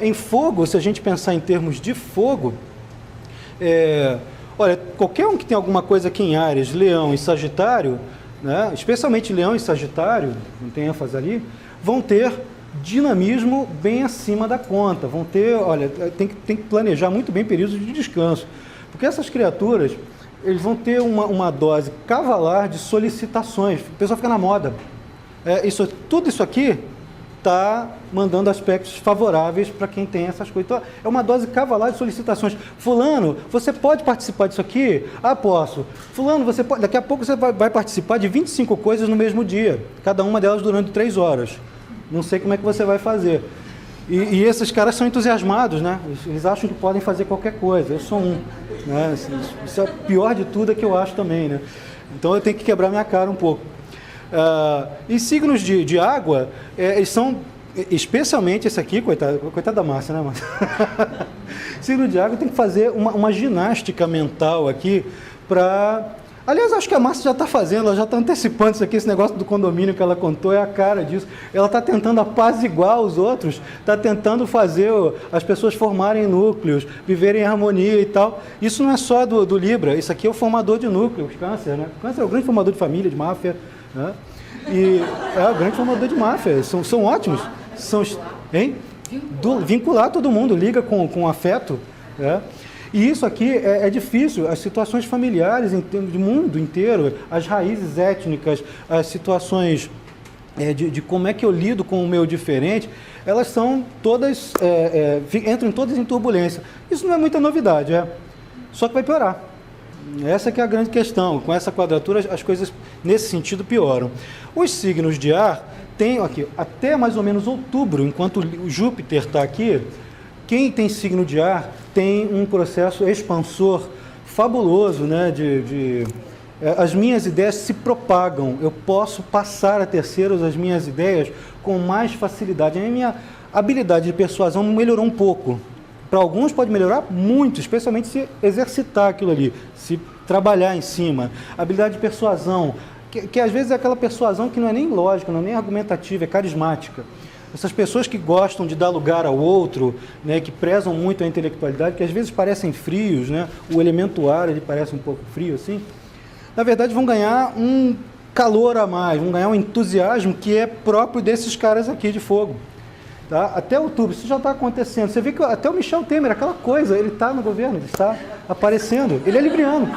Em fogo, se a gente pensar em termos de fogo, olha, qualquer um que tem alguma coisa aqui em Áries, Leão e Sagitário, né, especialmente Leão e Sagitário, não tem ênfase ali, vão ter dinamismo bem acima da conta, vão ter, olha, tem que planejar muito bem períodos de descanso, porque essas criaturas, eles vão ter uma dose cavalar de solicitações, o pessoal fica na moda. Tudo isso aqui está mandando aspectos favoráveis para quem tem essas coisas. Então, é uma dose cavalar de solicitações. Fulano, você pode participar disso aqui? Ah, posso. Fulano, você pode... Daqui a pouco você vai participar de 25 coisas no mesmo dia, cada uma delas durante 3 horas. Não sei como é que você vai fazer. E esses caras são entusiasmados, né? Eles acham que podem fazer qualquer coisa. Eu sou um. Né? Isso é o pior de tudo, é que eu acho também, né? Então eu tenho que quebrar minha cara um pouco. E signos de água, eles são, especialmente esse aqui, coitado da Márcia, né, Márcia? Signo de água tem que fazer uma ginástica mental aqui para... Aliás, acho que a Márcia já está fazendo, ela já está antecipando isso aqui, esse negócio do condomínio que ela contou, é a cara disso. Ela está tentando apaziguar os outros, está tentando fazer as pessoas formarem núcleos, viverem em harmonia e tal. Isso não é só do Libra, isso aqui é o formador de núcleos, Câncer, né? Câncer é o grande formador de família, de máfia, né? E é o grande formador de máfia, são ótimos. Hein? Vincular todo mundo, liga com afeto, né? E isso aqui é difícil, as situações familiares do mundo inteiro, as raízes étnicas, as situações de como é que eu lido com o meu diferente, elas são todas, entram todas em turbulência. Isso não é muita novidade, só que vai piorar. Essa que é a grande questão, com essa quadratura as coisas nesse sentido pioram. Os signos de ar têm aqui, até mais ou menos outubro, enquanto o Júpiter está aqui, quem tem signo de ar tem um processo expansor fabuloso, né? As minhas ideias se propagam, eu posso passar a terceiros as minhas ideias com mais facilidade. A minha habilidade de persuasão melhorou um pouco. Para alguns pode melhorar muito, especialmente se exercitar aquilo ali, se trabalhar em cima. A habilidade de persuasão, que às vezes é aquela persuasão que não é nem lógica, não é nem argumentativa, é carismática. Essas pessoas que gostam de dar lugar ao outro, né, que prezam muito a intelectualidade, que às vezes parecem frios, né, o elemento ar ele parece um pouco frio assim, na verdade vão ganhar um calor a mais, vão ganhar um entusiasmo que é próprio desses caras aqui de fogo. Tá? Até outubro, isso já está acontecendo. Você vê que até o Michel Temer, aquela coisa, ele está no governo, ele está aparecendo. Ele é libriano.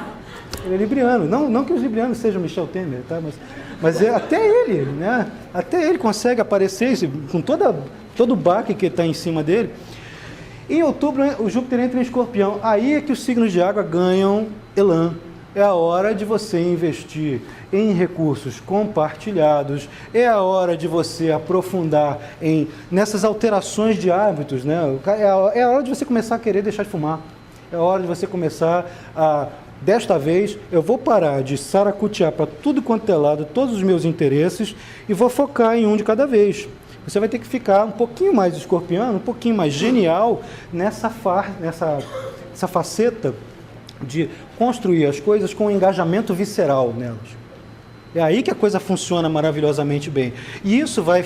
Ele é libriano. Não que os librianos sejam Michel Temer, tá? Mas até ele, né? Até ele consegue aparecer com todo o baque que está em cima dele. Em outubro, o Júpiter entra em Escorpião. Aí é que os signos de água ganham elan. É a hora de você investir em recursos compartilhados, é a hora de você aprofundar nessas alterações de hábitos, né? É a hora de você começar a querer deixar de fumar, é a hora de você começar desta vez, eu vou parar de saracutear para tudo quanto é lado, todos os meus interesses, e vou focar em um de cada vez. Você vai ter que ficar um pouquinho mais escorpiano, um pouquinho mais genial nessa faceta de construir as coisas com um engajamento visceral nelas. É aí que a coisa funciona maravilhosamente bem. E isso vai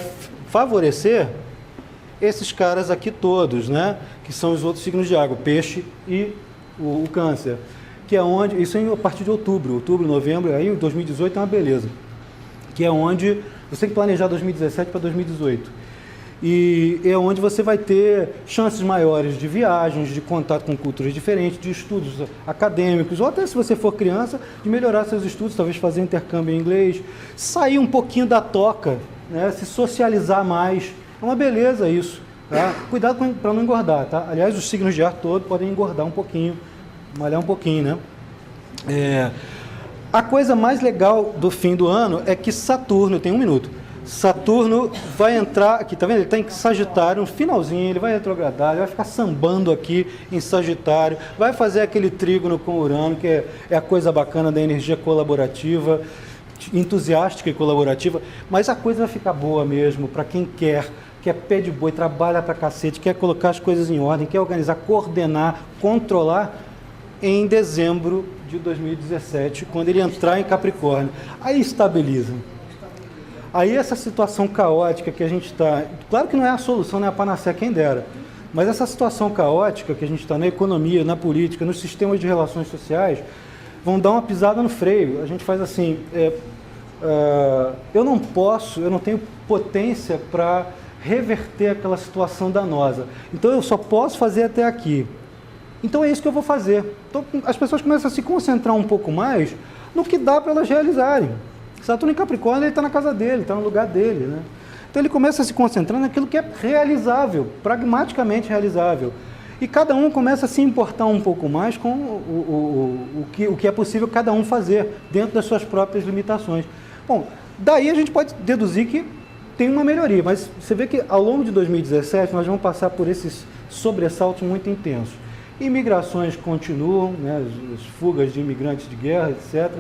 favorecer esses caras aqui todos, né? Que são os outros signos de água, peixe e o câncer. Que é onde, isso é a partir de outubro, novembro, aí 2018 é uma beleza. Que é onde você tem que planejar 2017 para 2018. E é onde você vai ter chances maiores de viagens, de contato com culturas diferentes, de estudos acadêmicos, ou até se você for criança, de melhorar seus estudos, talvez fazer intercâmbio em inglês, sair um pouquinho da toca, né? Se socializar mais. É uma beleza isso. Tá? Cuidado para não engordar. Tá? Aliás, os signos de ar todo podem engordar um pouquinho, malhar um pouquinho, né? A coisa mais legal do fim do ano é que Saturno, tem 1 minuto, Saturno vai entrar aqui, tá vendo? Ele está em Sagitário, no finalzinho, ele vai retrogradar, ele vai ficar sambando aqui em Sagitário, vai fazer aquele trígono com Urano, que é a coisa bacana da energia colaborativa, entusiástica e colaborativa, mas a coisa vai ficar boa mesmo para quem quer pé de boi, trabalha pra cacete, quer colocar as coisas em ordem, quer organizar, coordenar, controlar, em dezembro de 2017, quando ele entrar em Capricórnio. Aí estabiliza. Aí essa situação caótica que a gente está... Claro que não é a solução, não é a panaceia, quem dera. Mas essa situação caótica que a gente está na economia, na política, nos sistemas de relações sociais, vão dar uma pisada no freio. A gente faz assim... eu não tenho potência para reverter aquela situação danosa. Então eu só posso fazer até aqui. Então é isso que eu vou fazer. Então as pessoas começam a se concentrar um pouco mais no que dá para elas realizarem. Saturno em Capricórnio, ele está na casa dele, está no lugar dele, né? Então ele começa a se concentrar naquilo que é realizável, pragmaticamente realizável. E cada um começa a se importar um pouco mais com o que é possível cada um fazer dentro das suas próprias limitações. Bom, daí a gente pode deduzir que tem uma melhoria, mas você vê que ao longo de 2017 nós vamos passar por esses sobressaltos muito intensos. Imigrações continuam, né, as fugas de imigrantes de guerra, etc.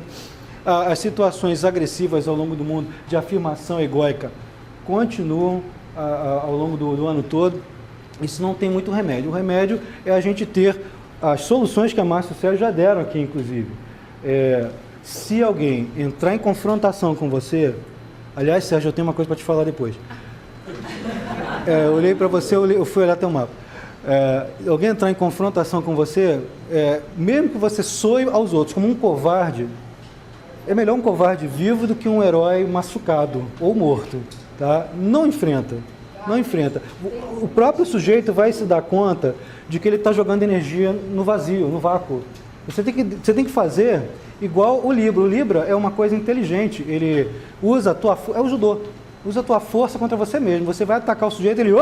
As situações agressivas ao longo do mundo de afirmação egóica continuam ao longo do ano todo. Isso não tem muito remédio. O remédio é a gente ter as soluções que a Márcia e o Sérgio já deram aqui, inclusive. Se alguém entrar em confrontação com você... Aliás, Sérgio, eu tenho uma coisa para te falar depois. Eu olhei para você, eu fui olhar teu mapa. Alguém entrar em confrontação com você, mesmo que você soe aos outros como um covarde, é melhor um covarde vivo do que um herói machucado ou morto. Tá? Não enfrenta. Não enfrenta. O próprio sujeito vai se dar conta de que ele está jogando energia no vazio, no vácuo. Você tem que fazer igual o Libra. O Libra é uma coisa inteligente. Ele usa a tua... É o judô. Usa a tua força contra você mesmo. Você vai atacar o sujeito, ele...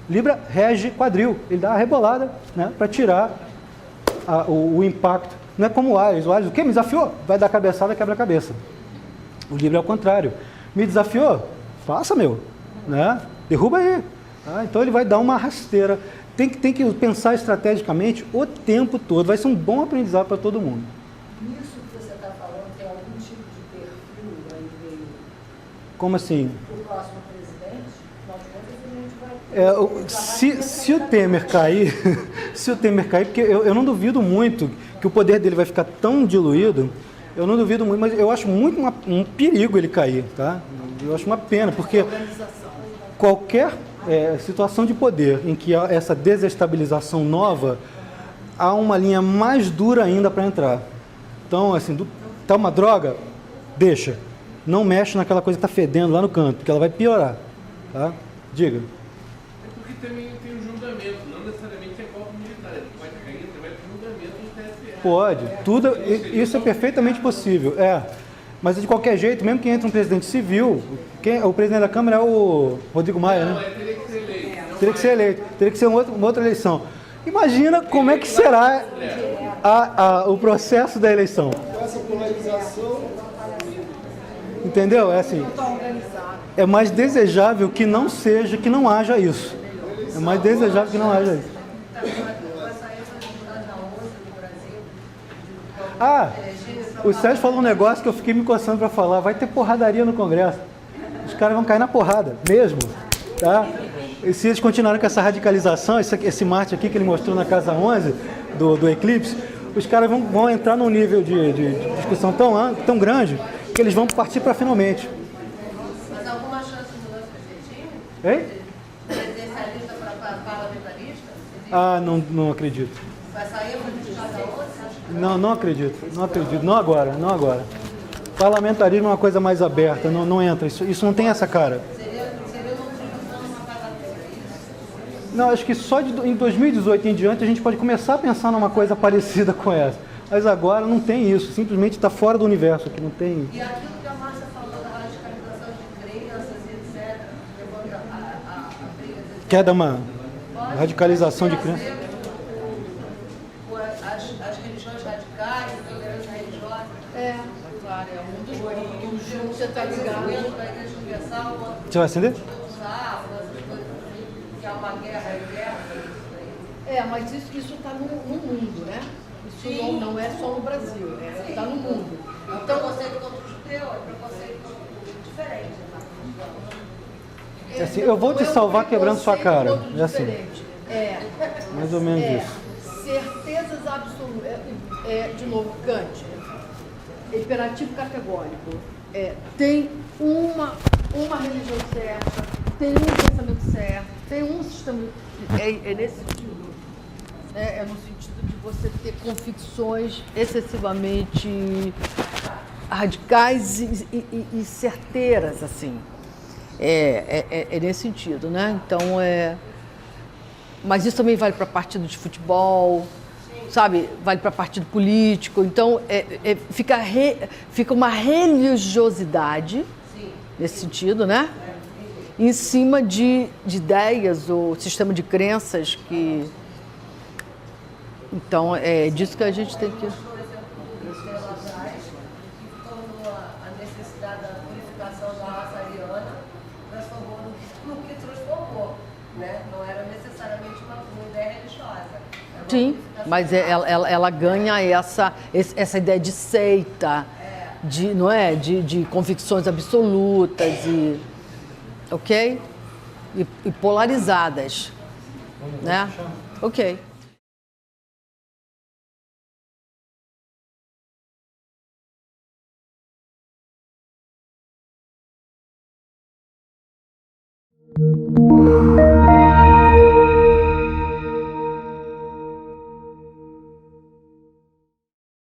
Libra rege quadril. Ele dá a rebolada, né, para tirar o impacto. Não é como o Ares. O Ares, o quê? Me desafiou? Vai dar cabeçada, quebra a cabeça. O Libra é o contrário. Me desafiou? Faça, meu. Né? Derruba aí. Tá? Então ele vai dar uma rasteira. Tem que pensar estrategicamente o tempo todo. Vai ser um bom aprendizado para todo mundo. Nisso que você está falando, tem algum tipo de perfil aí veio Como assim? o próximo presidente? Nós a gente vai ter. Se o Temer cair, se o Temer cair, porque eu não duvido muito que o poder dele vai ficar tão diluído, eu não duvido muito, mas eu acho muito um perigo ele cair, tá? Eu acho uma pena, porque qualquer situação de poder em que há essa desestabilização nova, há uma linha mais dura ainda para entrar. Então, assim, tá uma droga, deixa. Não mexe naquela coisa que está fedendo lá no canto, porque ela vai piorar. Tá? Diga. É porque também tem um julgamento, não necessariamente é golpe militar, ele pode cair, você vai ter julgamento no TSE. Pode, isso é perfeitamente possível. Mas de qualquer jeito, mesmo que entre um presidente civil, o presidente da Câmara é o Rodrigo Maia, né? Teria que ser eleito. Teria que ser eleito, teria que ser uma outra eleição. Imagina como é que será o processo da eleição. Essa polarização. Entendeu? É assim. É mais desejável que não haja isso. É mais desejável que não haja isso. O Sérgio falou um negócio que eu fiquei me coçando para falar. Vai ter porradaria no Congresso. Os caras vão cair na porrada, mesmo. Tá? E se eles continuarem com essa radicalização, esse Marte aqui que ele mostrou na casa 11 do eclipse, os caras vão entrar num nível de discussão tão grande que eles vão partir para finalmente. Mas alguma chance de mudança efetiva? Hein? Presidencialista para parlamentarista? Não acredito. Vai sair a política da outra? Não acredito. Não agora. Parlamentarismo é uma coisa mais aberta, não entra. Isso não tem essa cara. Seria uma contribuição numa casa pública, isso? Não, acho que só em 2018 em diante a gente pode começar a pensar numa coisa parecida com essa. Mas agora não tem isso, simplesmente está fora do universo aqui, não tem... E aquilo que a Márcia falou da radicalização de crianças e etc., levando a brigas... Quer dar uma radicalização de criança? As religiões radicais, a intolerância religiosa... Claro, é um dos grupos que você está ligado. Da Igreja Universal, Você vai acender? essas coisas assim, que há uma guerra. Mas isso está no mundo, né? Isso não é só no Brasil, está no mundo. Então, preconceito contra o judeu é preconceito diferente. É assim, eu vou te salvar quebrando sua cara. Outro É assim, diferente. mais ou menos isso. Certezas absolutas. De novo, Kant. Imperativo categórico. Tem uma religião certa, tem um pensamento certo, tem um sistema. É nesse sentido. É no sentido de você ter convicções excessivamente radicais e certeiras, assim. É nesse sentido, né? Então, mas isso também vale para partido de futebol, sabe? Vale para partido político. Então, fica uma religiosidade, nesse sentido, né? em cima de ideias ou sistema de crenças que... Então, é disso que a gente tem que... Por exemplo, do Estela atrás, que tornou a necessidade da purificação da raça ariana, transformou no que transformou, né? Não era necessariamente uma ideia religiosa. Sim, mas ela ganha essa ideia de seita, não é? De convicções absolutas e... Ok? E polarizadas, né? Ok.